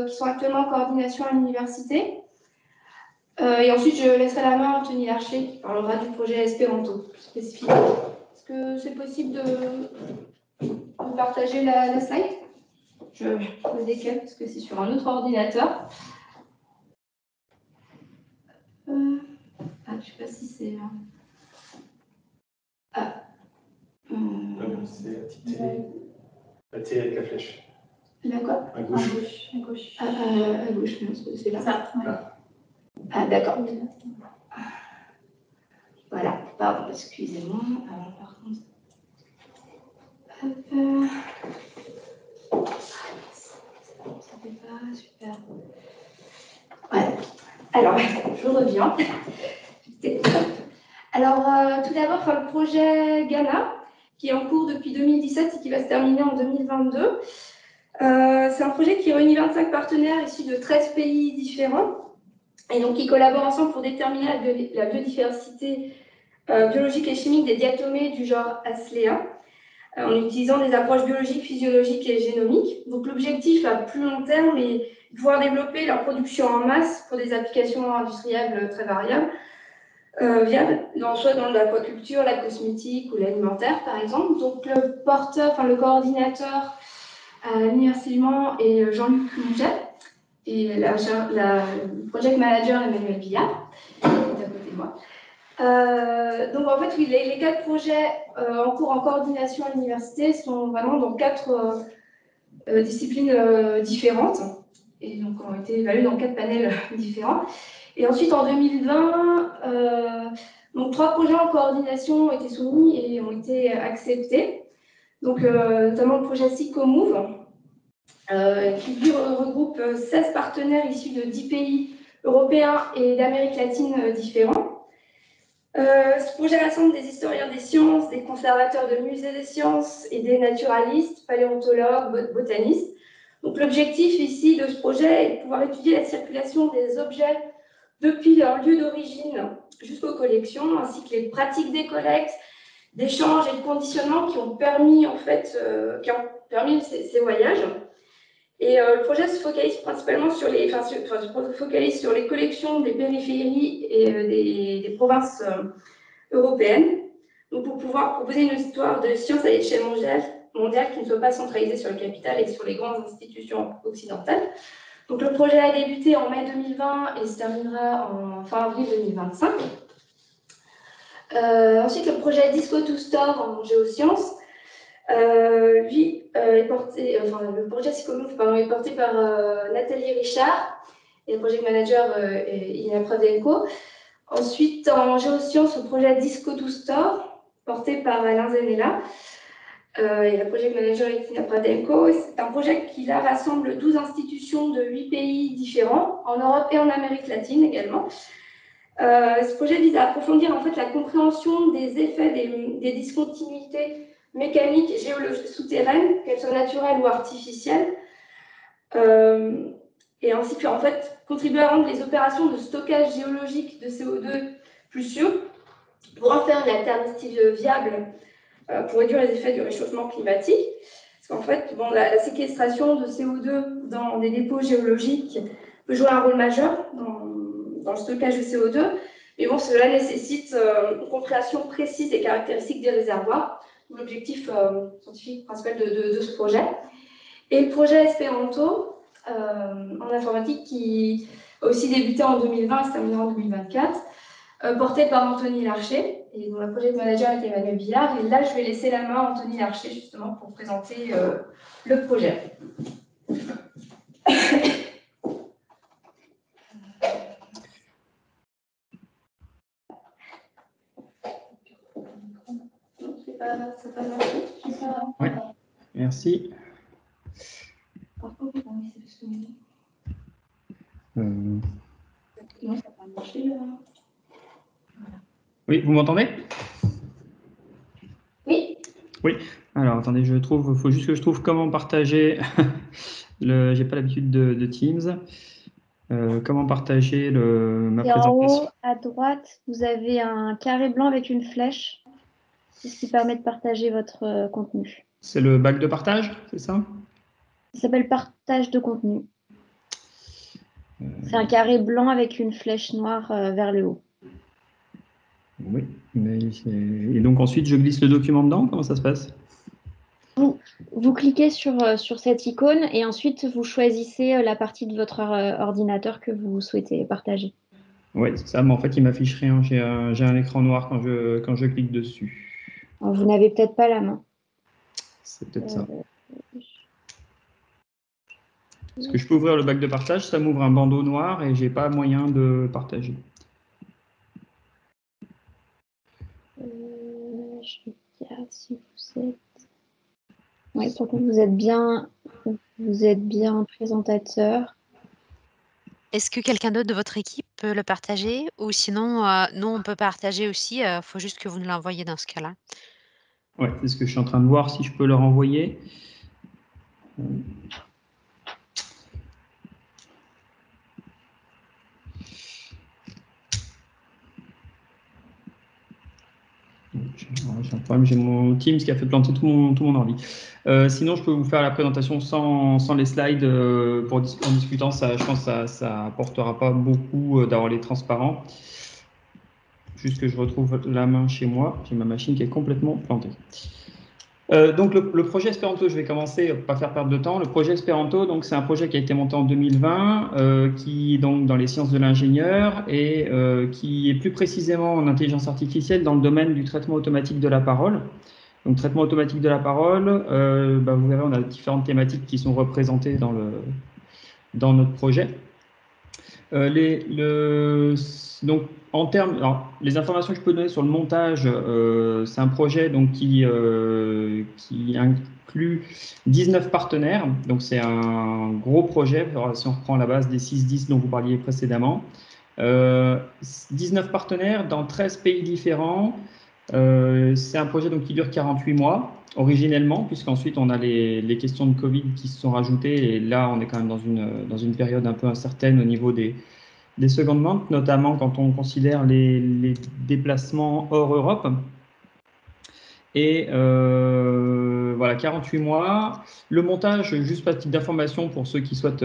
qui sont actuellement en coordination à l'université. Et ensuite, je laisserai la main à Anthony Larcher qui parlera du projet Espéranto plus spécifiquement. Est-ce que c'est possible de partager la slide? Je me décale parce que c'est sur un autre ordinateur. Je ne sais pas si c'est... C'est la petite télé. La télé avec la flèche. Là quoi? À gauche. À gauche. À gauche, c'est là. Ça. Ah, d'accord. Voilà, pardon, excusez-moi. Alors, par contre. Ça fait pas super. Voilà. Alors, je reviens. Alors, tout d'abord, le projet Ghana, qui est en cours depuis 2017 et qui va se terminer en 2022. C'est un projet qui réunit 25 partenaires issus de 13 pays différents et donc qui collaborent ensemble pour déterminer la biodiversité biologique et chimique des diatomées du genre Aslea en utilisant des approches biologiques, physiologiques et génomiques. Donc l'objectif à plus long terme est de pouvoir développer leur production en masse pour des applications industrielles très variables, viables, soit dans l'aquaculture, la cosmétique ou l'alimentaire par exemple. Donc le coordinateur à l'Université du Mans est Jean-Luc Monget et le project manager Emmanuel Billard, qui est à côté de moi. Donc en fait, oui, les 4 projets en cours en coordination à l'université sont vraiment dans 4 disciplines différentes et donc ont été évalués dans 4 panels différents. Et ensuite, en 2020, donc 3 projets en coordination ont été soumis et ont été acceptés. Donc notamment le projet SICOMOVE, qui lui regroupe 16 partenaires issus de 10 pays européens et d'Amérique latine différents. Ce projet rassemble des historiens des sciences, des conservateurs de musées des sciences et des naturalistes, paléontologues, botanistes. Donc l'objectif ici de ce projet est de pouvoir étudier la circulation des objets depuis leur lieu d'origine jusqu'aux collections, ainsi que les pratiques des collectes, d'échanges et de conditionnement qui ont permis ces voyages. Et le projet se focalise principalement sur les collections des périphéries et des provinces européennes, donc pour pouvoir proposer une histoire de science à l'échelle mondiale qui ne soit pas centralisée sur le capital et sur les grandes institutions occidentales. Donc le projet a débuté en mai 2020 et se terminera en fin avril 2025. Ensuite, le projet Disco2Store en géosciences, le projet SICOMOVE est porté par Nathalie Richard et le project manager Ilya Pravdenko. Ensuite, en géosciences, le projet Disco2Store, porté par Alain Zenella et le project manager Ilya Pravdenko. C'est un projet qui là, rassemble 12 institutions de 8 pays différents, en Europe et en Amérique latine également. Ce projet vise à approfondir en fait, la compréhension des effets des discontinuités mécaniques et géologiques souterraines, qu'elles soient naturelles ou artificielles, et ainsi en fait, contribuer à rendre les opérations de stockage géologique de CO2 plus sûres pour en faire une alternative viable pour réduire les effets du réchauffement climatique. Parce qu'en fait, la séquestration de CO2 dans des dépôts géologiques peut jouer un rôle majeur dans le stockage de CO2, mais bon, cela nécessite une compréhension précise des caractéristiques des réservoirs, l'objectif scientifique principal de ce projet. Et le projet Espéranto en informatique qui a aussi débuté en 2020 et se terminera en 2024, porté par Anthony Larcher, et dont le project manager est Emmanuel Billard. Et là, je vais laisser la main à Anthony Larcher justement pour présenter le projet. Oui, merci. Oui, vous m'entendez? Oui. Oui. Alors, attendez, faut juste que je trouve comment partager. J'ai pas l'habitude de Teams. Comment partager ma Et en présentation? haut, à droite, vous avez un carré blanc avec une flèche. C'est ce qui permet de partager votre contenu. C'est le bac de partage, c'est ça? Ça s'appelle partage de contenu. C'est un carré blanc avec une flèche noire vers le haut. Oui. Et donc ensuite, je glisse le document dedans? Comment ça se passe? Vous cliquez sur cette icône et ensuite vous choisissez la partie de votre ordinateur que vous souhaitez partager. Oui, c'est ça, mais en fait, il m'affiche rien. J'ai un écran noir quand je clique dessus. Alors, vous n'avez peut-être pas la main. C'est peut-être ça. Est-ce que je peux ouvrir le bac de partage? Ça m'ouvre un bandeau noir et j'ai pas moyen de partager. Je regarde si vous êtes... Oui, pourtant vous êtes bien présentateur. Est-ce que quelqu'un d'autre de votre équipe peut le partager? Ou sinon, nous, on peut partager aussi, faut juste que vous nous l'envoyiez dans ce cas-là. Ouais, c'est ce que je suis en train de voir, si je peux leur envoyer. J'ai un problème, j'ai mon Teams qui a fait planter tout mon ordi. Sinon, je peux vous faire la présentation sans les slides en discutant. Ça, je pense que ça apportera pas beaucoup d'avoir les transparents. Juste que je retrouve la main chez moi. J'ai ma machine qui est complètement plantée. Donc le projet Espéranto, je vais commencer, pas faire perdre de temps. Le projet Espéranto, donc c'est un projet qui a été monté en 2020, qui est donc dans les sciences de l'ingénieur et qui est plus précisément en intelligence artificielle dans le domaine du traitement automatique de la parole. Donc traitement automatique de la parole, vous verrez, on a différentes thématiques qui sont représentées dans notre projet. Donc, en termes, alors, les informations que je peux donner sur le montage, c'est un projet donc, qui inclut 19 partenaires. Donc, c'est un gros projet. Alors, si on reprend la base des 6-10 dont vous parliez précédemment, 19 partenaires dans 13 pays différents. C'est un projet donc, qui dure 48 mois originellement, puisqu'ensuite on a les questions de Covid qui se sont rajoutées, et là on est quand même dans une période un peu incertaine au niveau des secondes ventes, notamment quand on considère les déplacements hors Europe. Et voilà, 48 mois. Le montage, juste à titre d'information pour ceux qui souhaitent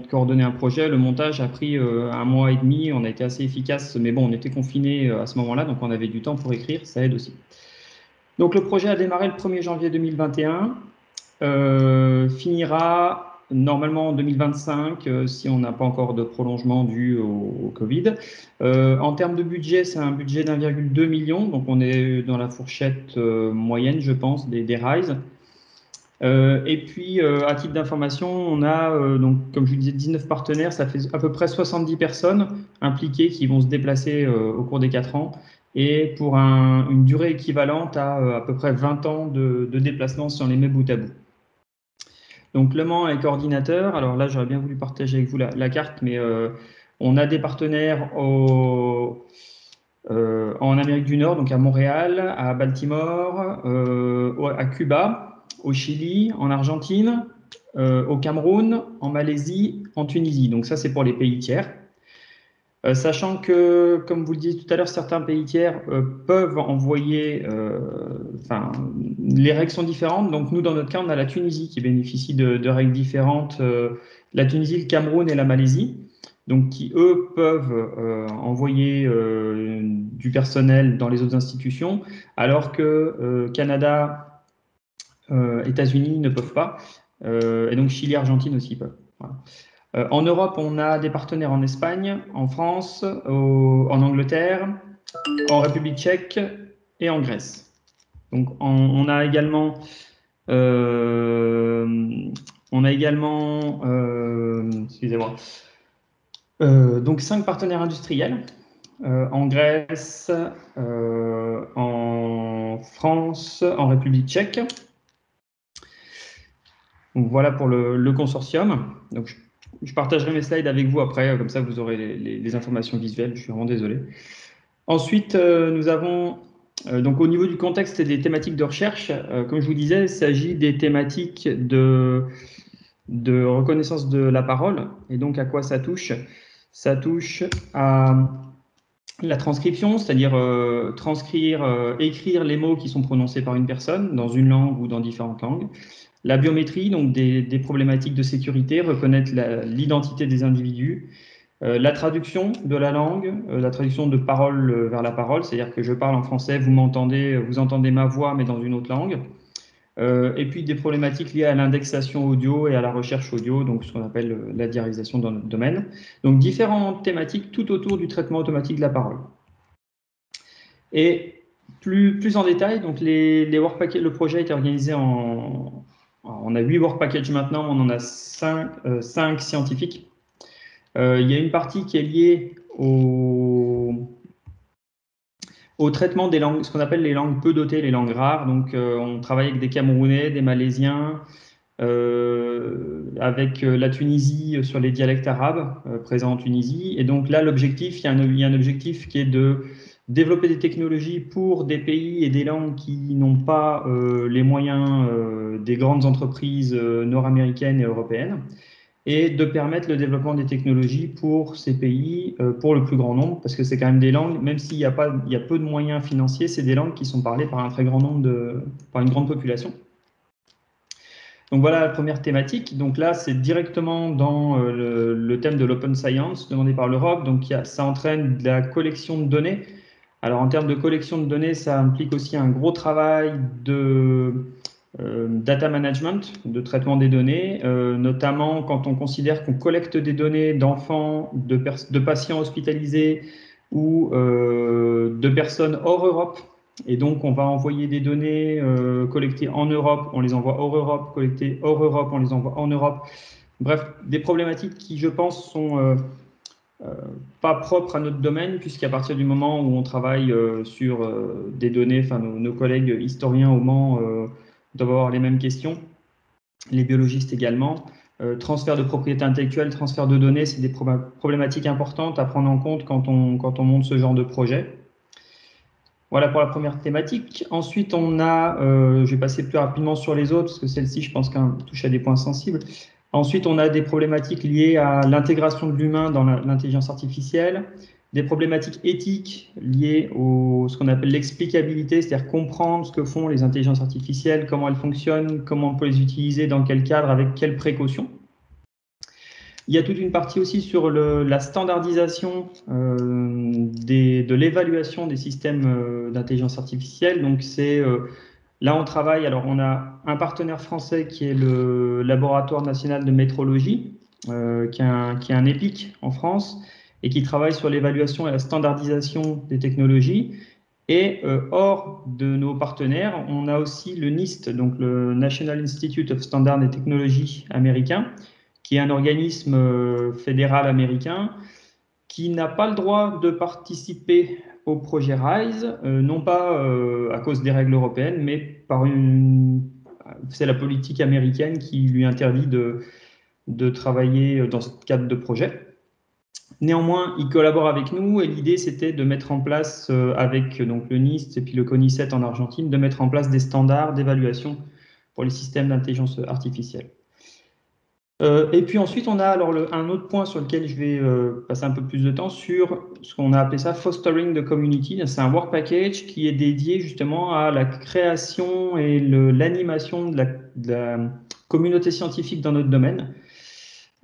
coordonner un projet, le montage a pris 1 mois et demi. On a été assez efficace, mais bon, on était confinés à ce moment-là, donc on avait du temps pour écrire, ça aide aussi. Donc le projet a démarré le 1er janvier 2021, finira normalement en 2025 si on n'a pas encore de prolongement dû au Covid. En termes de budget, c'est un budget d'1,2 million, donc on est dans la fourchette moyenne, je pense, des RISE. Et puis, à titre d'information, on a, donc, comme je vous disais, 19 partenaires, ça fait à peu près 70 personnes impliquées qui vont se déplacer au cours des 4 ans, et pour une durée équivalente à peu près 20 ans de déplacement si on les met bout à bout. Donc, Le Mans est coordinateur. Alors là, j'aurais bien voulu partager avec vous la carte, mais on a des partenaires en Amérique du Nord, donc à Montréal, à Baltimore, à Cuba, au Chili, en Argentine, au Cameroun, en Malaisie, en Tunisie. Donc ça, c'est pour les pays tiers. Sachant que, comme vous le disiez tout à l'heure, certains pays tiers peuvent envoyer, les règles sont différentes. Donc nous, dans notre cas, on a la Tunisie qui bénéficie de règles différentes, la Tunisie, le Cameroun et la Malaisie, donc qui, eux, peuvent envoyer du personnel dans les autres institutions, alors que Canada, États-Unis ne peuvent pas, et donc Chili, Argentine aussi peuvent. Voilà. En Europe, on a des partenaires en Espagne, en France, en Angleterre, en République tchèque et en Grèce. Donc, on a également, excusez-moi, donc 5 partenaires industriels en Grèce, en France, en République tchèque. Donc voilà pour le consortium. Donc je partagerai mes slides avec vous après, comme ça vous aurez les informations visuelles. Je suis vraiment désolé. Ensuite, nous avons donc au niveau du contexte et des thématiques de recherche, comme je vous disais, il s'agit des thématiques de reconnaissance de la parole. Et donc à quoi ça touche? Ça touche à la transcription, c'est-à-dire écrire les mots qui sont prononcés par une personne dans une langue ou dans différentes langues. La biométrie, donc des problématiques de sécurité, reconnaître l'identité des individus. La traduction de la langue, la traduction de parole vers la parole, c'est-à-dire que je parle en français, vous m'entendez, vous entendez ma voix, mais dans une autre langue. Et puis des problématiques liées à l'indexation audio et à la recherche audio, donc ce qu'on appelle la diarisation dans notre domaine. Donc différentes thématiques tout autour du traitement automatique de la parole. Et plus en détail, donc les work packages, le projet a été organisé on a 8 work packages maintenant, on en a 5 scientifiques. Il y a une partie qui est liée au traitement des langues, ce qu'on appelle les langues peu dotées, les langues rares. Donc, on travaille avec des Camerounais, des Malaisiens, avec la Tunisie sur les dialectes arabes présents en Tunisie. Et donc là, l'objectif, il y a un objectif qui est de développer des technologies pour des pays et des langues qui n'ont pas les moyens des grandes entreprises nord-américaines et européennes, et de permettre le développement des technologies pour ces pays, pour le plus grand nombre, parce que c'est quand même des langues, même s'il y a peu de moyens financiers, c'est des langues qui sont parlées par un très grand nombre par une grande population. Donc voilà la première thématique. Donc là, c'est directement dans le thème de l'open science demandé par l'Europe. Donc ça entraîne de la collection de données. Alors en termes de collection de données, ça implique aussi un gros travail de data management, de traitement des données, notamment quand on considère qu'on collecte des données d'enfants, de patients hospitalisés ou de personnes hors Europe. Et donc, on va envoyer des données collectées en Europe, on les envoie hors Europe, collectées hors Europe, on les envoie en Europe. Bref, des problématiques qui, je pense, sont pas propres à notre domaine, puisqu'à partir du moment où on travaille sur des données, enfin nos collègues historiens au Mans doivent avoir les mêmes questions, les biologistes également. Transfert de propriété intellectuelle, transfert de données, c'est des problématiques importantes à prendre en compte quand on monte ce genre de projet. Voilà pour la première thématique. Ensuite, on a, je vais passer plus rapidement sur les autres, parce que celle-ci, je pense qu'elle touche à des points sensibles. Ensuite, on a des problématiques liées à l'intégration de l'humain dans l'intelligence artificielle, des problématiques éthiques liées à ce qu'on appelle l'explicabilité, c'est-à-dire comprendre ce que font les intelligences artificielles, comment elles fonctionnent, comment on peut les utiliser, dans quel cadre, avec quelles précautions. Il y a toute une partie aussi sur la standardisation de l'évaluation des systèmes d'intelligence artificielle. Donc là, on travaille, alors on a un partenaire français qui est le Laboratoire national de métrologie, qui est un EPIC en France, et qui travaille sur l'évaluation et la standardisation des technologies. Et hors de nos partenaires, on a aussi le NIST, donc le National Institute of Standards and Technology américain, qui est un organisme fédéral américain qui n'a pas le droit de participer au projet RISE, non pas à cause des règles européennes, mais c'est la politique américaine qui lui interdit de travailler dans ce cadre de projet. Néanmoins, il collabore avec nous et l'idée, c'était de mettre en place, avec donc, le NIST et puis le CONICET en Argentine, de mettre en place des standards d'évaluation pour les systèmes d'intelligence artificielle. Et puis ensuite, on a alors un autre point sur lequel je vais passer un peu plus de temps, sur ce qu'on a appelé ça Fostering the Community. C'est un work package qui est dédié justement à la création et l'animation de la communauté scientifique dans notre domaine.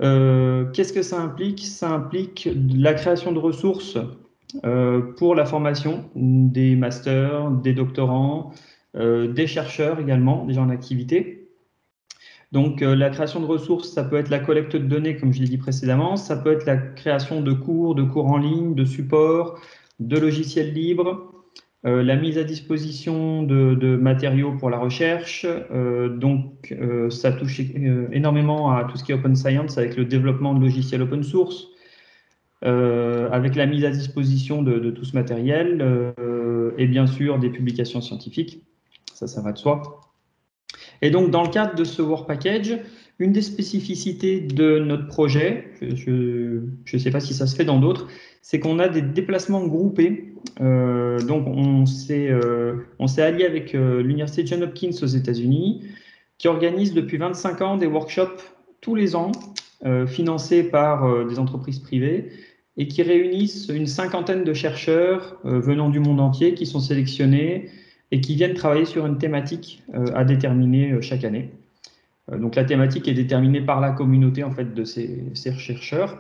Qu'est-ce que ça implique? Ça implique la création de ressources pour la formation des masters, des doctorants, des chercheurs également, des gens en activité. Donc, la création de ressources, ça peut être la collecte de données, comme je l'ai dit précédemment, ça peut être la création de cours en ligne, de supports, de logiciels libres, la mise à disposition de matériaux pour la recherche. Donc, ça touche énormément à tout ce qui est open science, avec le développement de logiciels open source, avec la mise à disposition de tout ce matériel, et bien sûr des publications scientifiques, ça va de soi. Et donc, dans le cadre de ce Work Package, une des spécificités de notre projet, je ne sais pas si ça se fait dans d'autres, c'est qu'on a des déplacements groupés. Donc, on s'est allié avec l'Université Johns Hopkins aux États-Unis, qui organise depuis 25 ans des workshops tous les ans, financés par des entreprises privées, et qui réunissent une cinquantaine de chercheurs venant du monde entier qui sont sélectionnés et qui viennent travailler sur une thématique à déterminer chaque année. Donc la thématique est déterminée par la communauté en fait de ces chercheurs.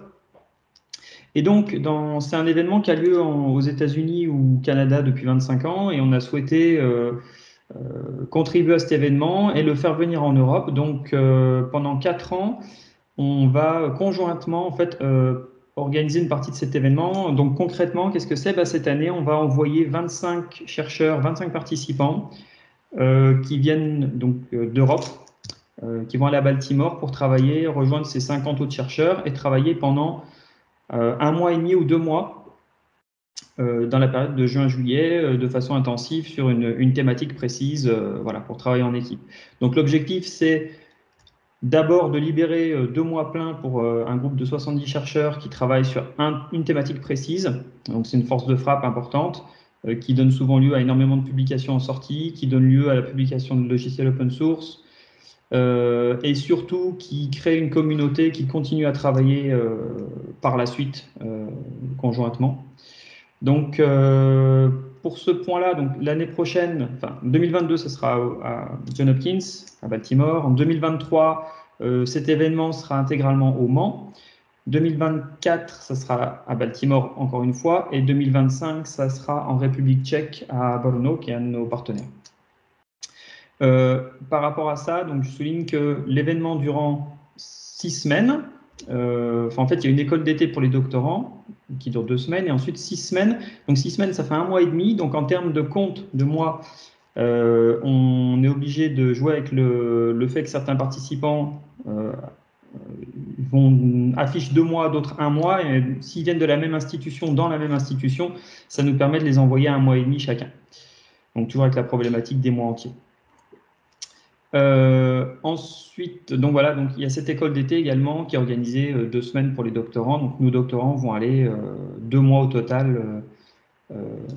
Et donc c'est un événement qui a lieu aux États-Unis ou au Canada depuis 25 ans, et on a souhaité contribuer à cet événement et le faire venir en Europe. Donc pendant 4 ans, on va conjointement en fait organiser une partie de cet événement. Donc concrètement, qu'est-ce que c'est? Cette année, on va envoyer 25 chercheurs, 25 participants qui viennent donc d'Europe, qui vont aller à Baltimore pour travailler, rejoindre ces 50 autres chercheurs et travailler pendant 1 mois et demi ou 2 mois dans la période de juin-juillet de façon intensive sur une thématique précise, voilà, pour travailler en équipe. Donc l'objectif, c'est d'abord de libérer 2 mois pleins pour un groupe de 70 chercheurs qui travaillent sur une thématique précise. Donc c'est une force de frappe importante qui donne souvent lieu à énormément de publications en sortie, qui donne lieu à la publication de logiciels open source, et surtout qui crée une communauté qui continue à travailler par la suite conjointement. Donc pour ce point-là, donc l'année prochaine, enfin 2022, ce sera à Johns Hopkins, à Baltimore. En 2023, cet événement sera intégralement au Mans. 2024, ça sera à Baltimore encore une fois, et 2025, ça sera en République tchèque à Brno, qui est un de nos partenaires. Par rapport à ça, donc je souligne que l'événement durant 6 semaines, en fait, il y a une école d'été pour les doctorants qui dure 2 semaines, et ensuite 6 semaines. Donc 6 semaines, ça fait 1 mois et demi. Donc en termes de compte de mois, on est obligé de jouer avec le fait que certains participants affichent 2 mois, d'autres 1 mois. Et s'ils viennent de la même institution, dans la même institution, ça nous permet de les envoyer à 1 mois et demi chacun. Donc toujours avec la problématique des mois entiers. Ensuite, donc voilà, donc il y a cette école d'été également qui est organisée 2 semaines pour les doctorants. Donc nos doctorants vont aller 2 mois au total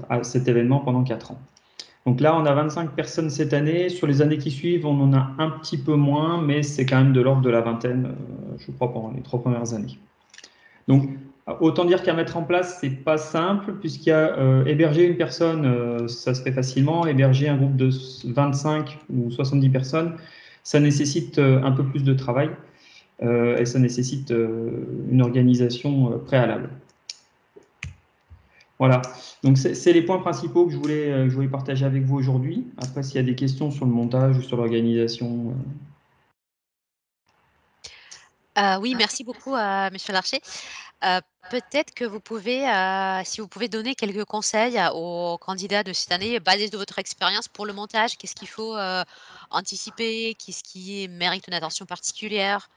à cet événement pendant 4 ans. Donc là, on a 25 personnes cette année. Sur les années qui suivent, on en a un petit peu moins, mais c'est quand même de l'ordre de la vingtaine, je crois, pendant les 3 premières années. Donc, autant dire qu'à mettre en place, c'est pas simple, puisqu'il y a héberger une personne, ça se fait facilement. Héberger un groupe de 25 ou 70 personnes, ça nécessite un peu plus de travail et ça nécessite une organisation préalable. Voilà, donc c'est les points principaux que je voulais partager avec vous aujourd'hui. Après, s'il y a des questions sur le montage ou sur l'organisation. Oui, merci beaucoup, Monsieur Larcher. Peut-être que vous pouvez, si vous pouvez donner quelques conseils aux candidats de cette année, basés sur votre expérience pour le montage. Qu'est-ce qu'il faut anticiper? Qu'est-ce qui mérite une attention particulière?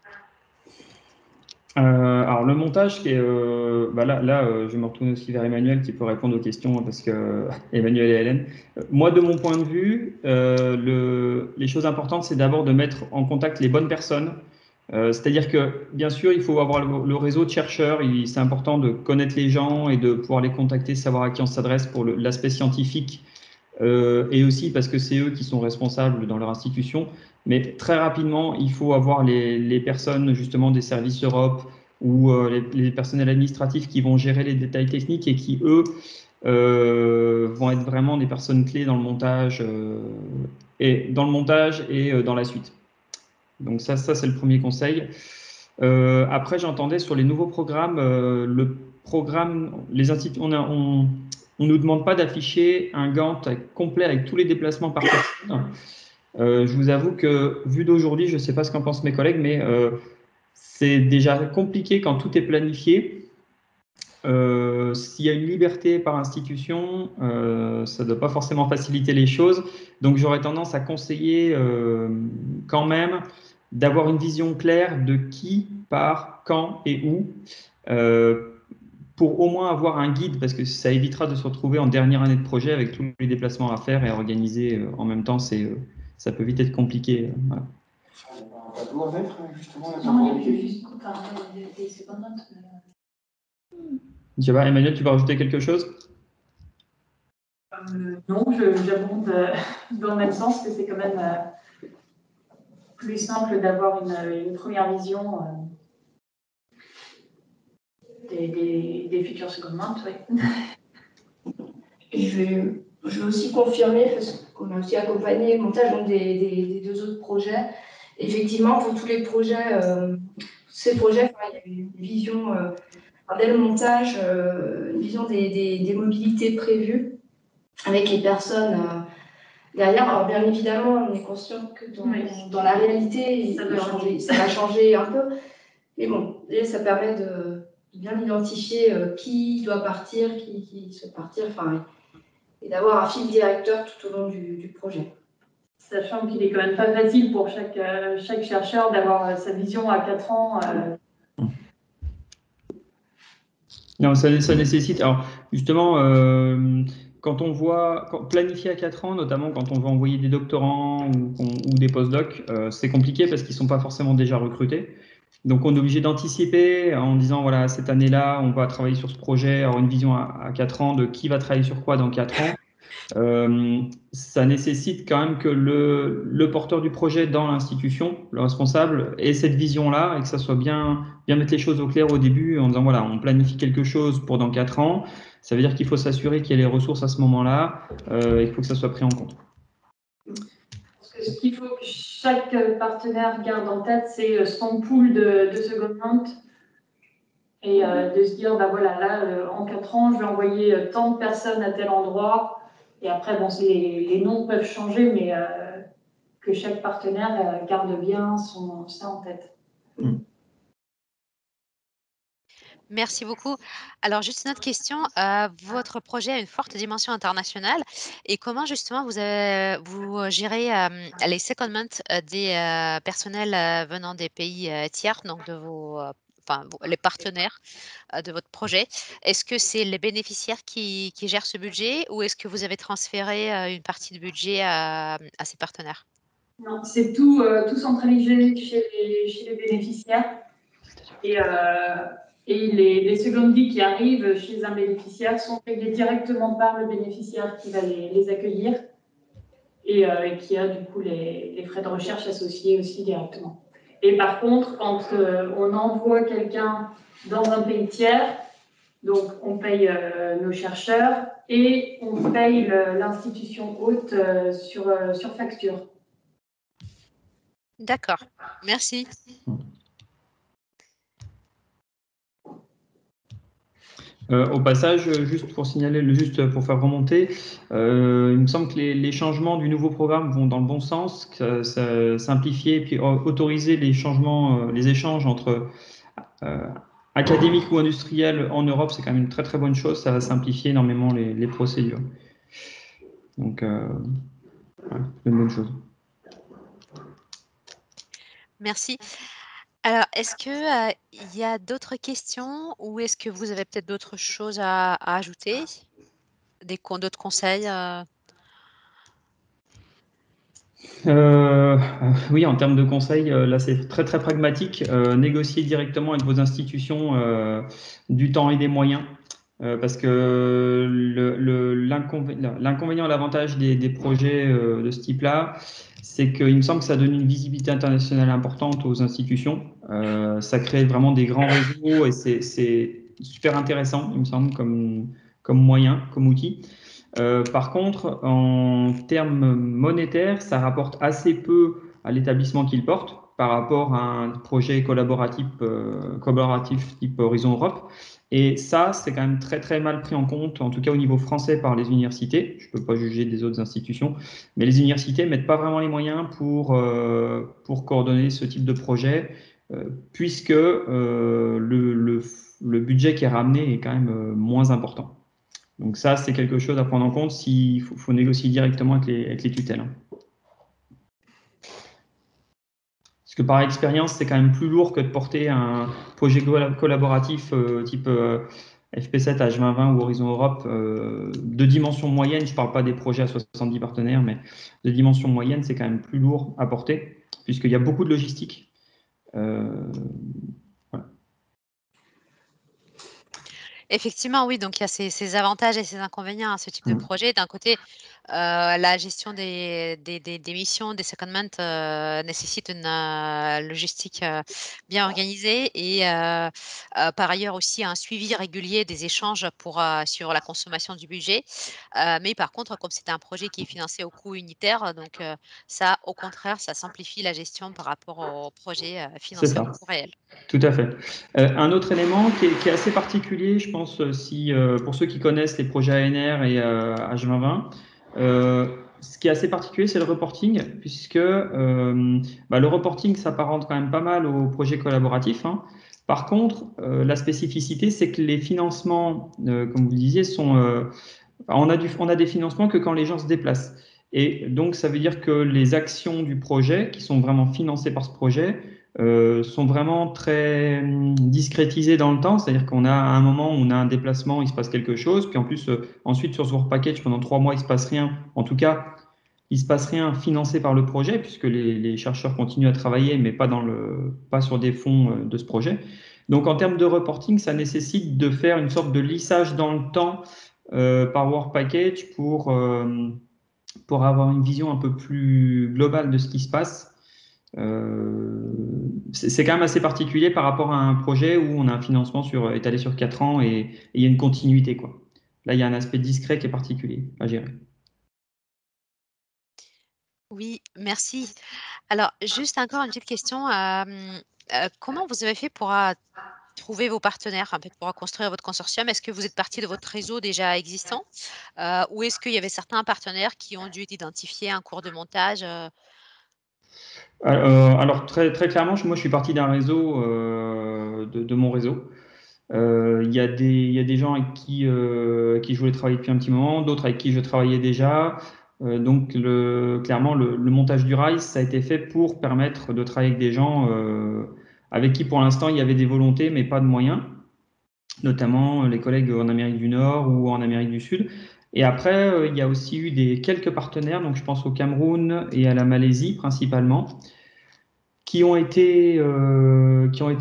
Alors le montage, qui est, là, je vais me retourner aussi vers Emmanuel qui peut répondre aux questions parce que Emmanuel et Hélène. Moi, de mon point de vue, les choses importantes, c'est d'abord de mettre en contact les bonnes personnes. C'est-à-dire que, bien sûr, il faut avoir le réseau de chercheurs. C'est important de connaître les gens et de pouvoir les contacter, savoir à qui on s'adresse pour l'aspect scientifique, et aussi parce que c'est eux qui sont responsables dans leur institution. Mais très rapidement, il faut avoir les personnes justement des services Europe ou les personnels administratifs qui vont gérer les détails techniques et qui, eux, vont être vraiment des personnes clés dans le montage et dans la suite. Donc ça c'est le premier conseil. Après, j'entendais sur les nouveaux programmes, le programme, on nous demande pas d'afficher un Gantt complet avec tous les déplacements par personne. Je vous avoue que, vu d'aujourd'hui, je ne sais pas ce qu'en pensent mes collègues, mais c'est déjà compliqué quand tout est planifié. S'il y a une liberté par institution, ça ne doit pas forcément faciliter les choses. Donc, j'aurais tendance à conseiller quand même d'avoir une vision claire de qui part, quand et où, pour au moins avoir un guide, parce que ça évitera de se retrouver en dernière année de projet avec tous les déplacements à faire et à organiser en même temps ces ça peut vite être compliqué. Voilà. Pas tout en être, justement. Non, il y a juste des secondes. Je sais pas, Emmanuel, tu veux rajouter quelque chose? Non, j'abonde dans le même sens que c'est quand même plus simple d'avoir une première vision des futures secondes mains, oui. Je vais aussi confirmer, parce qu'on a aussi accompagné le montage des 2 autres projets. Effectivement, pour tous les projets, ces projets, il y a une vision, dès le montage, une vision des mobilités prévues avec les personnes derrière. Alors, bien évidemment, on est conscient que dans la réalité, ça va changer un peu. Mais bon, et ça permet de bien identifier qui doit partir, qui souhaite partir, et d'avoir un fil directeur tout au long du projet. Sachant qu'il est quand même pas facile pour chaque chercheur d'avoir sa vision à 4 ans. Non, ça nécessite. Alors, justement, quand on voit planifier à 4 ans, notamment quand on veut envoyer des doctorants ou des postdocs, c'est compliqué parce qu'ils ne sont pas forcément déjà recrutés. Donc, on est obligé d'anticiper en disant, voilà, cette année-là, on va travailler sur ce projet, avoir une vision à 4 ans de qui va travailler sur quoi dans 4 ans. Ça nécessite quand même que le porteur du projet dans l'institution, le responsable, ait cette vision-là et que ça soit bien mettre les choses au clair au début en disant, voilà, on planifie quelque chose pour dans 4 ans. Ça veut dire qu'il faut s'assurer qu'il y ait les ressources à ce moment-là et qu'il faut que ça soit pris en compte. Ce qu'il faut que chaque partenaire garde en tête, c'est son pool de secondment et de se dire, bah voilà, là, en 4 ans, je vais envoyer tant de personnes à tel endroit. Et après, bon, les noms peuvent changer, mais que chaque partenaire garde bien ça en tête. Merci beaucoup. Alors, juste une autre question. Votre projet a une forte dimension internationale et comment justement vous gérez les secondments des personnels venant des pays tiers, donc de les partenaires de votre projet? Est-ce que c'est les bénéficiaires qui gèrent ce budget ou est-ce que vous avez transféré une partie du budget à ces partenaires? Non, c'est tout centralisé chez les bénéficiaires. Et les secondies qui arrivent chez un bénéficiaire sont payées directement par le bénéficiaire qui va les accueillir et qui a du coup les frais de recherche associés aussi directement. Et par contre, quand on envoie quelqu'un dans un pays tiers, donc on paye nos chercheurs et on paye l'institution hôte sur facture. D'accord, merci. Au passage, juste pour signaler, juste pour faire remonter, il me semble que les changements du nouveau programme vont dans le bon sens, que ça simplifier et puis autoriser les changements, les échanges entre académiques ou industriels en Europe, c'est quand même une très très bonne chose. Ça va simplifier énormément les procédures. Donc, voilà, c'est une bonne chose. Merci. Alors, est-ce que il y a d'autres questions ou est-ce que vous avez peut-être d'autres choses à ajouter? D'autres conseils? Oui, en termes de conseils, là c'est très très pragmatique. Négocier directement avec vos institutions du temps et des moyens. Parce que l'inconvénient, l'avantage des projets de ce type-là, c'est qu'il me semble que ça donne une visibilité internationale importante aux institutions. Ça crée vraiment des grands réseaux et c'est super intéressant, il me semble, comme moyen, comme outil. Par contre, en termes monétaires, ça rapporte assez peu à l'établissement qu'il porte par rapport à un projet collaboratif type Horizon Europe. Et ça, c'est quand même très très mal pris en compte, en tout cas au niveau français par les universités. Je ne peux pas juger des autres institutions, mais les universités ne mettent pas vraiment les moyens pour coordonner ce type de projet, puisque le budget qui est ramené est quand même moins important. Donc ça, c'est quelque chose à prendre en compte s'il faut négocier directement avec les tutelles. Parce que par expérience, c'est quand même plus lourd que de porter un projet collaboratif type FP7, H2020 ou Horizon Europe, de dimension moyenne, je ne parle pas des projets à 70 partenaires, mais de dimension moyenne, c'est quand même plus lourd à porter, puisqu'il y a beaucoup de logistique. Voilà. Effectivement, oui, donc il y a ces avantages et ces inconvénients à ce type de projet. D'un côté, la gestion des missions, des secondments nécessite une logistique bien organisée et par ailleurs aussi un suivi régulier des échanges pour sur la consommation du budget. Mais par contre, comme c'est un projet qui est financé au coût unitaire, donc ça, au contraire, ça simplifie la gestion par rapport au projet C'est financé au ça. coût réel. Tout à fait. Un autre élément qui est assez particulier, je pense, pour ceux qui connaissent les projets ANR et H2020, ce qui est assez particulier, c'est le reporting, puisque le reporting s'apparente quand même pas mal au projet collaboratif, hein. Par contre, la spécificité, c'est que les financements, comme vous le disiez, on a des financements que quand les gens se déplacent. Et donc, ça veut dire que les actions du projet, qui sont vraiment financées par ce projet, sont vraiment très discrétisées dans le temps. C'est-à-dire qu'on a un moment où on a un déplacement, il se passe quelque chose, puis en plus, ensuite, sur ce work package, pendant 3 mois, il se passe rien. En tout cas, il se passe rien financé par le projet, puisque les chercheurs continuent à travailler, mais pas sur des fonds de ce projet. Donc, en termes de reporting, ça nécessite de faire une sorte de lissage dans le temps par work package pour avoir une vision un peu plus globale de ce qui se passe. C'est quand même assez particulier par rapport à un projet où on a un financement étalé sur 4 ans et il y a une continuité, quoi. Là, il y a un aspect discret qui est particulier à gérer. Oui, merci. Alors, juste encore une petite question. Comment vous avez fait pour trouver vos partenaires, en fait, pour construire votre consortium? Est-ce que vous êtes parti de votre réseau déjà existant? Ou est-ce qu'il y avait certains partenaires qui ont dû être identifiés en cours de montage? Alors, très, très clairement, moi, je suis parti d'un réseau, de mon réseau. Il y a des gens avec qui je voulais travailler depuis un petit moment, d'autres avec qui je travaillais déjà. Donc, clairement, le montage du RISE, ça a été fait pour permettre de travailler avec des gens avec qui, pour l'instant, il y avait des volontés, mais pas de moyens, notamment les collègues en Amérique du Nord ou en Amérique du Sud. Et après, il y a aussi eu quelques partenaires, donc je pense au Cameroun et à la Malaisie principalement, qui ont été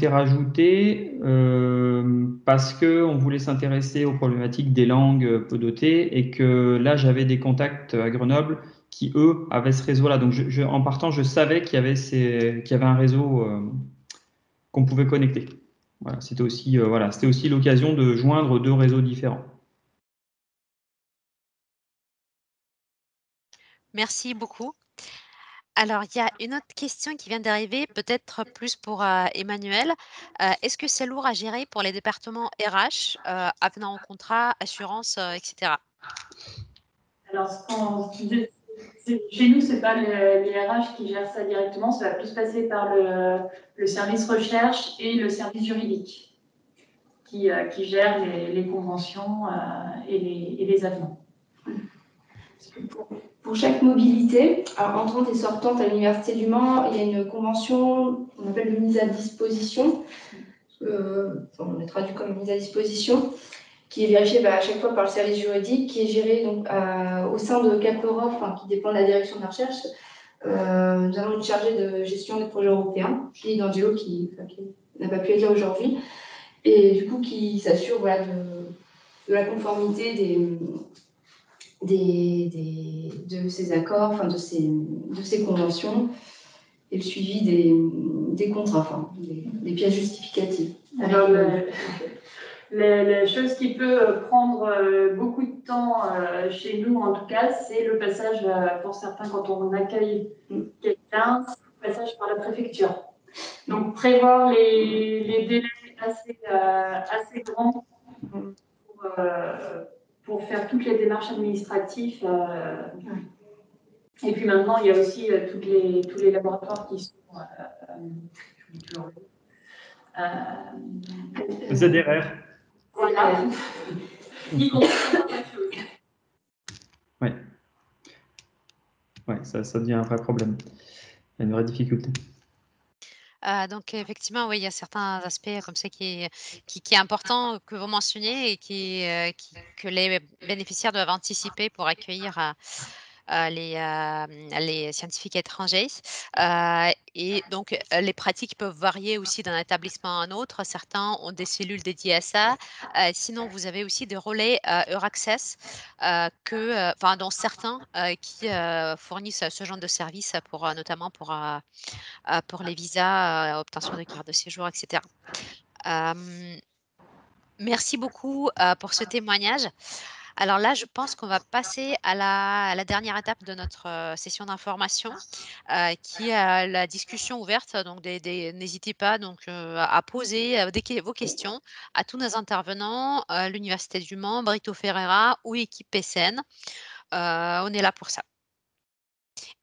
rajoutés parce qu'on voulait s'intéresser aux problématiques des langues peu dotées et que là, j'avais des contacts à Grenoble qui, eux, avaient ce réseau-là. Donc, en partant, je savais qu'il y avait un réseau qu'on pouvait connecter. Voilà, c'était aussi l'occasion de joindre 2 réseaux différents. Merci beaucoup. Alors, il y a une autre question qui vient d'arriver, peut-être plus pour Emmanuel. Est-ce que c'est lourd à gérer pour les départements RH, avenant au contrat, assurance, etc.? Alors, chez nous, ce n'est pas les RH qui gèrent ça directement, ça va plus passer par le service recherche et le service juridique qui gèrent les conventions et les avenants. Pour chaque mobilité, alors entrante et sortante à l'Université du Mans, il y a une convention qu'on appelle de mise à disposition, on est traduit comme mise à disposition, qui est vérifiée à chaque fois par le service juridique, qui est géré donc, au sein de CAPEUROP, qui dépend de la direction de la recherche. Nous avons une chargée de gestion des projets européens, Julie D'Angelo, qui n'a pas pu être là aujourd'hui, et du coup qui s'assure de la conformité de ces accords, de ces conventions et le suivi des contrats, des pièces justificatives. Alors, la chose qui peut prendre beaucoup de temps chez nous, en tout cas, c'est le passage, pour certains, quand on accueille quelqu'un, c'est le passage par la préfecture. Donc, prévoir les délais assez grands pour faire toutes les démarches administratives. Et puis maintenant, il y a aussi tous les laboratoires qui sont ZRR. Voilà. Ils comprennent quelque chose. Oui. Ouais, ça devient un vrai problème. Il y a une vraie difficulté. Donc effectivement, oui, il y a certains aspects comme ça qui est important que vous mentionniez et que les bénéficiaires doivent anticiper pour accueillir, les scientifiques étrangers. Et donc les pratiques peuvent varier aussi d'un établissement à un autre. Certains ont des cellules dédiées à ça. Sinon, vous avez aussi des relais, Euraccess, dont certains, qui, fournissent ce genre de service notamment pour les visas, obtention de carte de séjour, et cetera. Merci beaucoup, pour ce témoignage. Alors là, je pense qu'on va passer à la dernière étape de notre, session d'information, qui est, la discussion ouverte. Donc n'hésitez pas donc, à poser, vos questions à tous nos intervenants, l'Université du Mans, Brito Ferreira ou équipe PCN. On est là pour ça.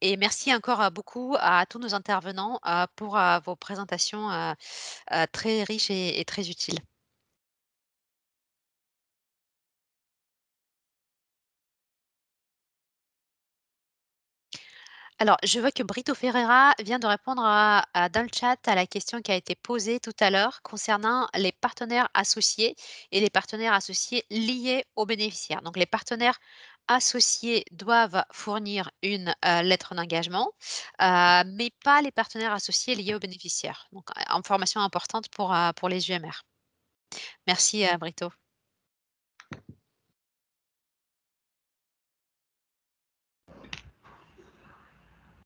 Et merci encore, beaucoup à tous nos intervenants, pour, vos présentations, très riches et très utiles. Alors, je vois que Brito Ferreira vient de répondre dans le chat à la question qui a été posée tout à l'heure concernant les partenaires associés et les partenaires associés liés aux bénéficiaires. Donc, les partenaires associés doivent fournir une lettre d'engagement, mais pas les partenaires associés liés aux bénéficiaires. Donc, information importante pour les UMR. Merci, Brito.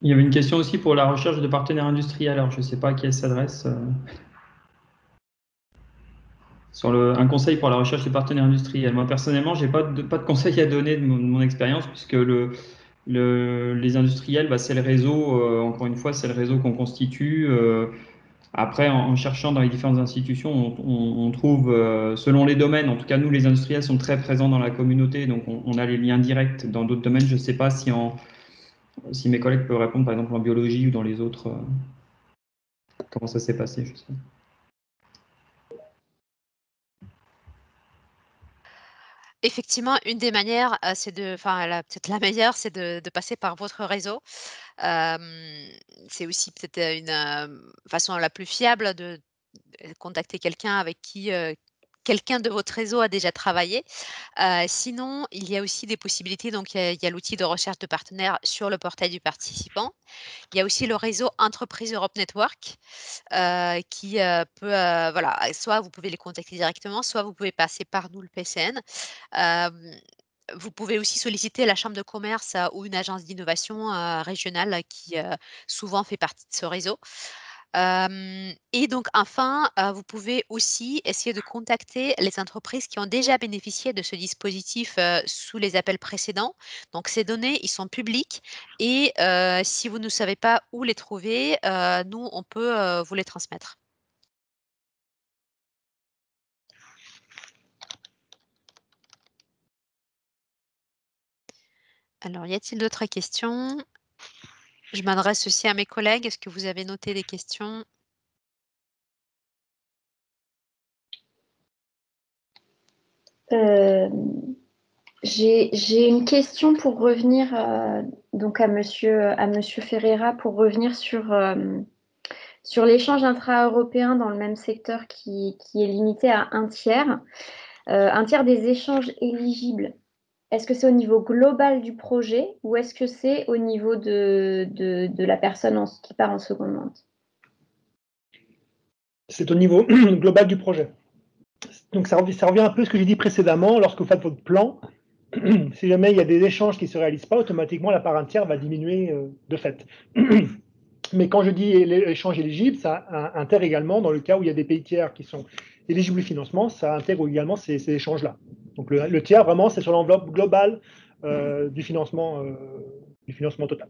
Il y avait une question aussi pour la recherche de partenaires industriels. Alors, je ne sais pas à qui elle s'adresse. Sur un conseil pour la recherche de partenaires industriels. Moi, personnellement, je n'ai pas de conseil à donner de mon expérience, puisque les industriels, c'est le réseau, encore une fois, c'est le réseau qu'on constitue. Après, en cherchant dans les différentes institutions, on trouve, selon les domaines, en tout cas, nous, les industriels sont très présents dans la communauté, donc on a les liens directs. Dans d'autres domaines, je ne sais pas si mes collègues peuvent répondre, par exemple, en biologie ou dans les autres, comment ça s'est passé, je sais. Effectivement, une des manières, peut-être la meilleure, c'est de passer par votre réseau. C'est aussi peut-être, une, façon la plus fiable de contacter quelqu'un avec qui, quelqu'un de votre réseau a déjà travaillé. Sinon, il y a aussi des possibilités, donc il y a l'outil de recherche de partenaires sur le portail du participant. Il y a aussi le réseau Entreprise Europe Network, qui, peut, voilà, soit vous pouvez les contacter directement, soit vous pouvez passer par nous, le PCN. Vous pouvez aussi solliciter la chambre de commerce, ou une agence d'innovation, régionale qui, souvent fait partie de ce réseau. Et donc enfin, vous pouvez aussi essayer de contacter les entreprises qui ont déjà bénéficié de ce dispositif, sous les appels précédents. Donc ces données, ils sont publics et si vous ne savez pas où les trouver, nous, on peut, vous les transmettre. Alors, y a-t-il d'autres questions? Je m'adresse aussi à mes collègues. Est-ce que vous avez noté des questions? J'ai une question pour revenir donc à Monsieur Ferreira pour revenir sur l'échange intra-européen dans le même secteur qui est limité à un tiers des échanges éligibles. Est-ce que c'est au niveau global du projet ou est-ce que c'est au niveau de la personne qui part en seconde main? C'est au niveau global du projet. Donc ça revient un peu à ce que j'ai dit précédemment. Lorsque vous faites votre plan, si jamais il y a des échanges qui ne se réalisent pas, automatiquement la part un tiers va diminuer de fait. Mais quand je dis échange éligible, ça intègre également, dans le cas où il y a des pays tiers qui sont éligibles au financement, ça intègre également ces échanges-là. Donc le tiers, vraiment, c'est sur l'enveloppe globale du financement total.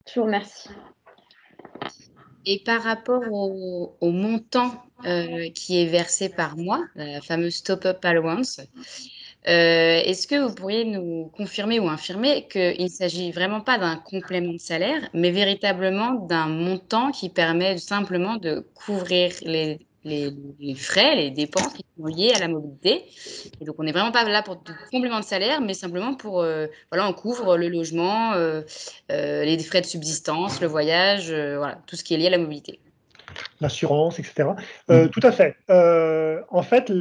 Je vous remercie. Et par rapport au montant qui est versé par mois, la fameuse top-up allowance, est-ce que vous pourriez nous confirmer ou infirmer qu'il ne s'agit vraiment pas d'un complément de salaire, mais véritablement d'un montant qui permet simplement de couvrir les frais, les dépenses qui sont liées à la mobilité? Et donc, on n'est vraiment pas là pour du complément de salaire, mais simplement pour, voilà, on couvre le logement, les frais de subsistance, le voyage, voilà, tout ce qui est lié à la mobilité. l'assurance, etc. Tout à fait. En fait,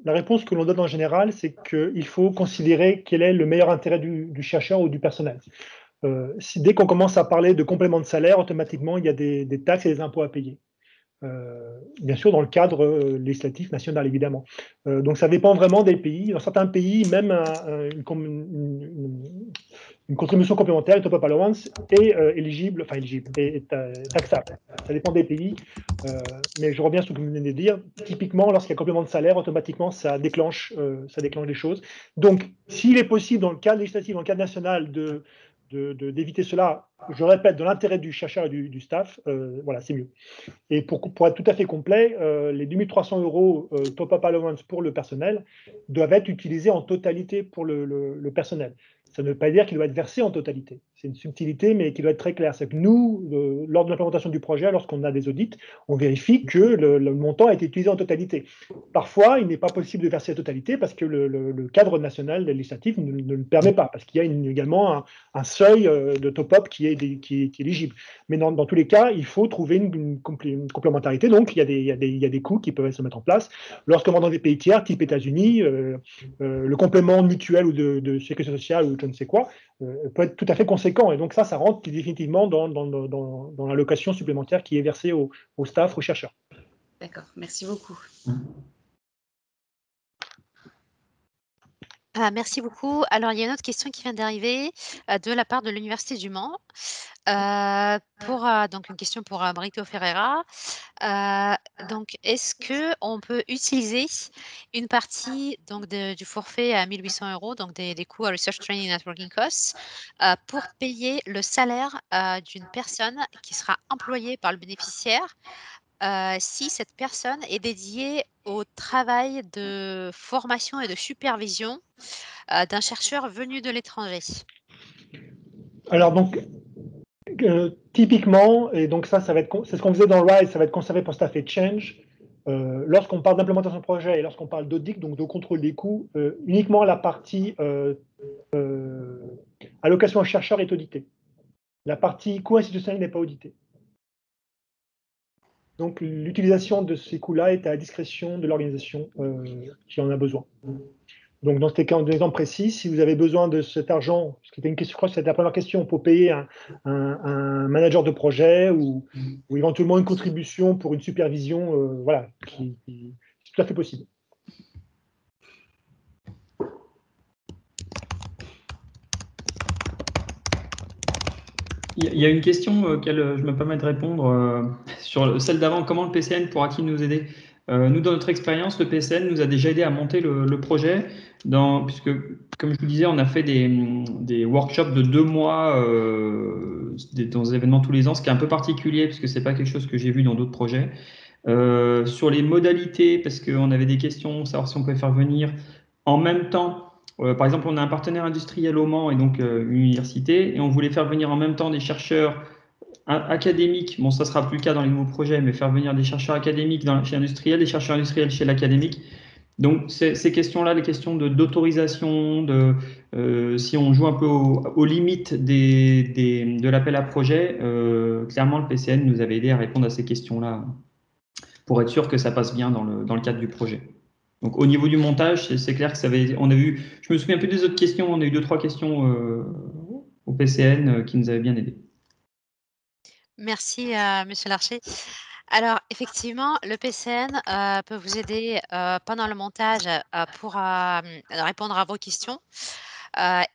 la réponse que l'on donne en général, c'est qu'il faut considérer quel est le meilleur intérêt du chercheur ou du personnel. Dès qu'on commence à parler de complément de salaire, automatiquement, il y a des taxes et des impôts à payer. Bien sûr, dans le cadre législatif national, évidemment. Donc, ça dépend vraiment des pays. Dans certains pays, même une contribution complémentaire, une top-up allowance, est éligible, est taxable. Ça dépend des pays. Mais je reviens sur ce que vous venez de dire. Typiquement, lorsqu'il y a complément de salaire, automatiquement, ça déclenche des choses. Donc, s'il est possible, dans le cadre législatif, dans le cadre national, d'éviter cela, je répète, dans l'intérêt du chercheur et du staff, voilà, c'est mieux. Et pour être tout à fait complet, les 2300 € top-up allowance pour le personnel doivent être utilisés en totalité pour le personnel. Ça ne veut pas dire qu'il doit être versé en totalité. C'est une subtilité, mais qui doit être très claire. C'est que nous, lors de l'implémentation du projet, lorsqu'on a des audits, on vérifie que le montant a été utilisé en totalité. Parfois, il n'est pas possible de verser la totalité parce que le cadre national législatif ne le permet pas, parce qu'il y a également un seuil de top-up qui est éligible. Mais dans tous les cas, il faut trouver une complémentarité. Donc, il y a des coûts qui peuvent se mettre en place. Lorsqu'on va dans des pays tiers, type États-Unis, le complément mutuel ou de sécurité sociale ou je ne sais quoi, peut être tout à fait conséquent. Et donc ça rentre définitivement dans l'allocation supplémentaire qui est versée au staff, aux chercheurs. D'accord, merci beaucoup. Merci beaucoup. Alors, il y a une autre question qui vient d'arriver de la part de l'Université du Mans. Donc, une question pour Brito Ferreira. Donc, est-ce qu'on peut utiliser une partie donc, du forfait à 1 800 €, donc des coûts à Research Training Networking Costs, pour payer le salaire d'une personne qui sera employée par le bénéficiaire si cette personne est dédiée au travail de formation et de supervision d'un chercheur venu de l'étranger? Alors donc, typiquement, et donc c'est ce qu'on faisait dans le RISE, ça va être conservé pour Staff Exchange. Lorsqu'on parle d'implémentation de projet et lorsqu'on parle d'audit, donc de contrôle des coûts, uniquement la partie allocation aux chercheurs est auditée. La partie coût institutionnel n'est pas auditée. Donc, l'utilisation de ces coûts-là est à la discrétion de l'organisation qui en a besoin. Donc, dans cet exemple précis, si vous avez besoin de cet argent, ce qui était une question, je crois que c'était la première question, pour payer un manager de projet ou éventuellement une contribution pour une supervision, voilà, c'est tout à fait possible. Il y a une question auquel je me permets de répondre sur celle d'avant. Comment le PCN pourra-t-il nous aider? Nous, dans notre expérience, le PCN nous a déjà aidé à monter le projet, puisque, comme je vous disais, on a fait des workshops de 2 mois dans des événements tous les ans, ce qui est un peu particulier, puisque ce n'est pas quelque chose que j'ai vu dans d'autres projets. Sur les modalités, parce qu'on avait des questions, savoir si on pouvait faire venir en même temps. Par exemple, on a un partenaire industriel au Mans et donc une université, et on voulait faire venir en même temps des chercheurs académiques. Bon, ça sera plus le cas dans les nouveaux projets, mais faire venir des chercheurs académiques chez l'industriel, des chercheurs industriels chez l'académique. Donc, ces questions-là, les questions d'autorisation, si on joue un peu aux limites de l'appel à projet, clairement, le PCN nous avait aidé à répondre à ces questions-là pour être sûr que ça passe bien dans le cadre du projet. Donc, au niveau du montage, c'est clair que on a vu, je me souviens plus des autres questions, on a eu 2-3 questions au PCN qui nous avaient bien aidés. Merci, Monsieur Larcher. Alors, effectivement, le PCN peut vous aider pendant le montage pour répondre à vos questions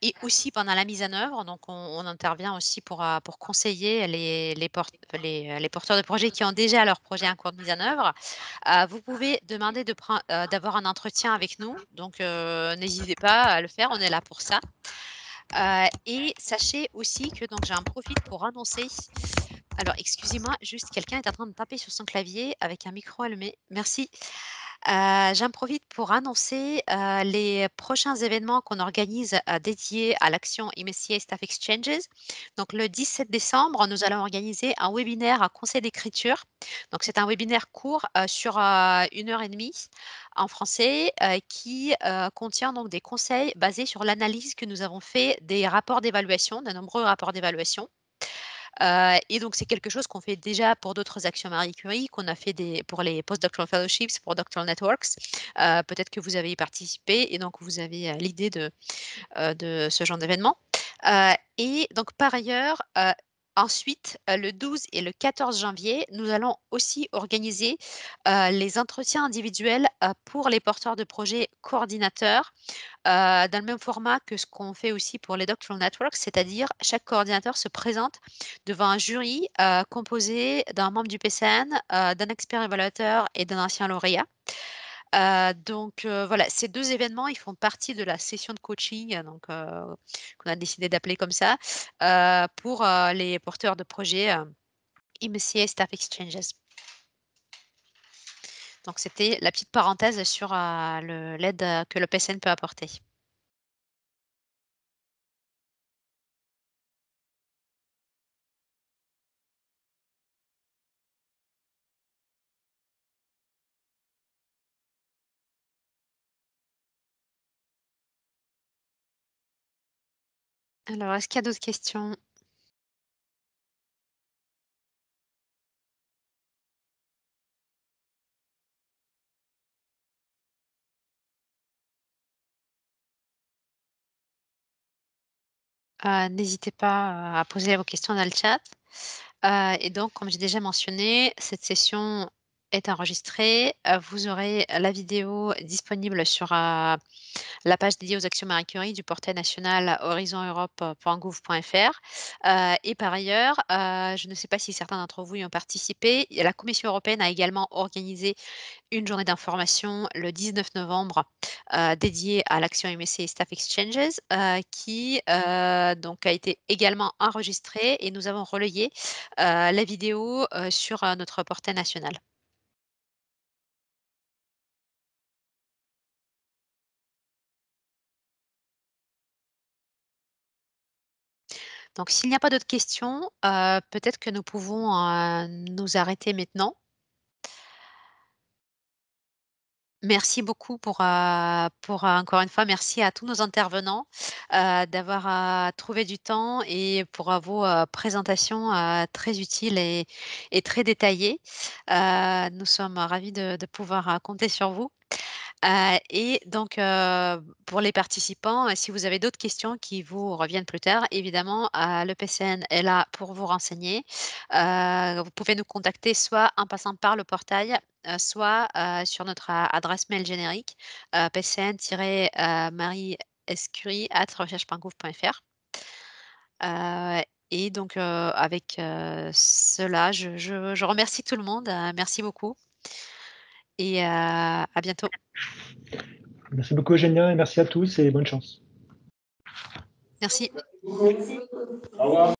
et aussi pendant la mise en œuvre. Donc, on intervient aussi pour conseiller les porteurs de projets qui ont déjà leur projet en cours de mise en œuvre. Vous pouvez demander d'avoir un entretien avec nous. Donc, n'hésitez pas à le faire, on est là pour ça. Et sachez aussi que j'en profite pour annoncer. Alors, excusez-moi, juste quelqu'un est en train de taper sur son clavier avec un micro allumé. Merci. J'en profite pour annoncer les prochains événements qu'on organise dédiés à l'action MSCA Staff Exchanges. Donc, le 17 décembre, nous allons organiser un webinaire à conseil d'écriture. Donc, c'est un webinaire court sur 1h30 en français qui contient donc des conseils basés sur l'analyse que nous avons fait des rapports d'évaluation, de nombreux rapports d'évaluation. Et donc, c'est quelque chose qu'on fait déjà pour d'autres actions Marie Curie, qu'on a fait pour les postdoctoral fellowships, pour Doctoral Networks. Peut-être que vous avez y participé et donc vous avez l'idée de ce genre d'événement. Et donc, par ailleurs, ensuite, le 12 et le 14 janvier, nous allons aussi organiser les entretiens individuels pour les porteurs de projets coordinateurs dans le même format que ce qu'on fait aussi pour les Doctoral Networks, c'est-à-dire chaque coordinateur se présente devant un jury composé d'un membre du PCN, d'un expert évaluateur et d'un ancien lauréat. Donc voilà, ces 2 événements, ils font partie de la session de coaching donc qu'on a décidé d'appeler comme ça, pour les porteurs de projets IMCA Staff Exchanges. Donc c'était la petite parenthèse sur l'aide que le PCN peut apporter. Alors, est-ce qu'il y a d'autres questions? N'hésitez pas à poser vos questions dans le chat. Et donc, comme j'ai déjà mentionné, cette session est enregistrée. Vous aurez la vidéo disponible sur la page dédiée aux actions Marie Curie du portail national horizoneurope.gouv.fr. Et par ailleurs, je ne sais pas si certains d'entre vous y ont participé, la Commission européenne a également organisé une journée d'information le 19 novembre dédiée à l'action MSC et Staff Exchanges qui donc a été également enregistrée et nous avons relayé la vidéo sur notre portail national. Donc s'il n'y a pas d'autres questions, peut-être que nous pouvons nous arrêter maintenant. Merci beaucoup pour encore une fois, merci à tous nos intervenants d'avoir trouvé du temps et pour vos présentations très utiles et très détaillées. Nous sommes ravis de pouvoir compter sur vous. Et donc, pour les participants, si vous avez d'autres questions qui vous reviennent plus tard, évidemment, le PCN est là pour vous renseigner. Vous pouvez nous contacter soit en passant par le portail, soit sur notre adresse mail générique, pcn-mariescurie@recherche.gouv.fr. Et donc, avec cela, je remercie tout le monde. Merci beaucoup et à bientôt. Merci beaucoup, Eugénia, et merci à tous et bonne chance. Merci. Au revoir.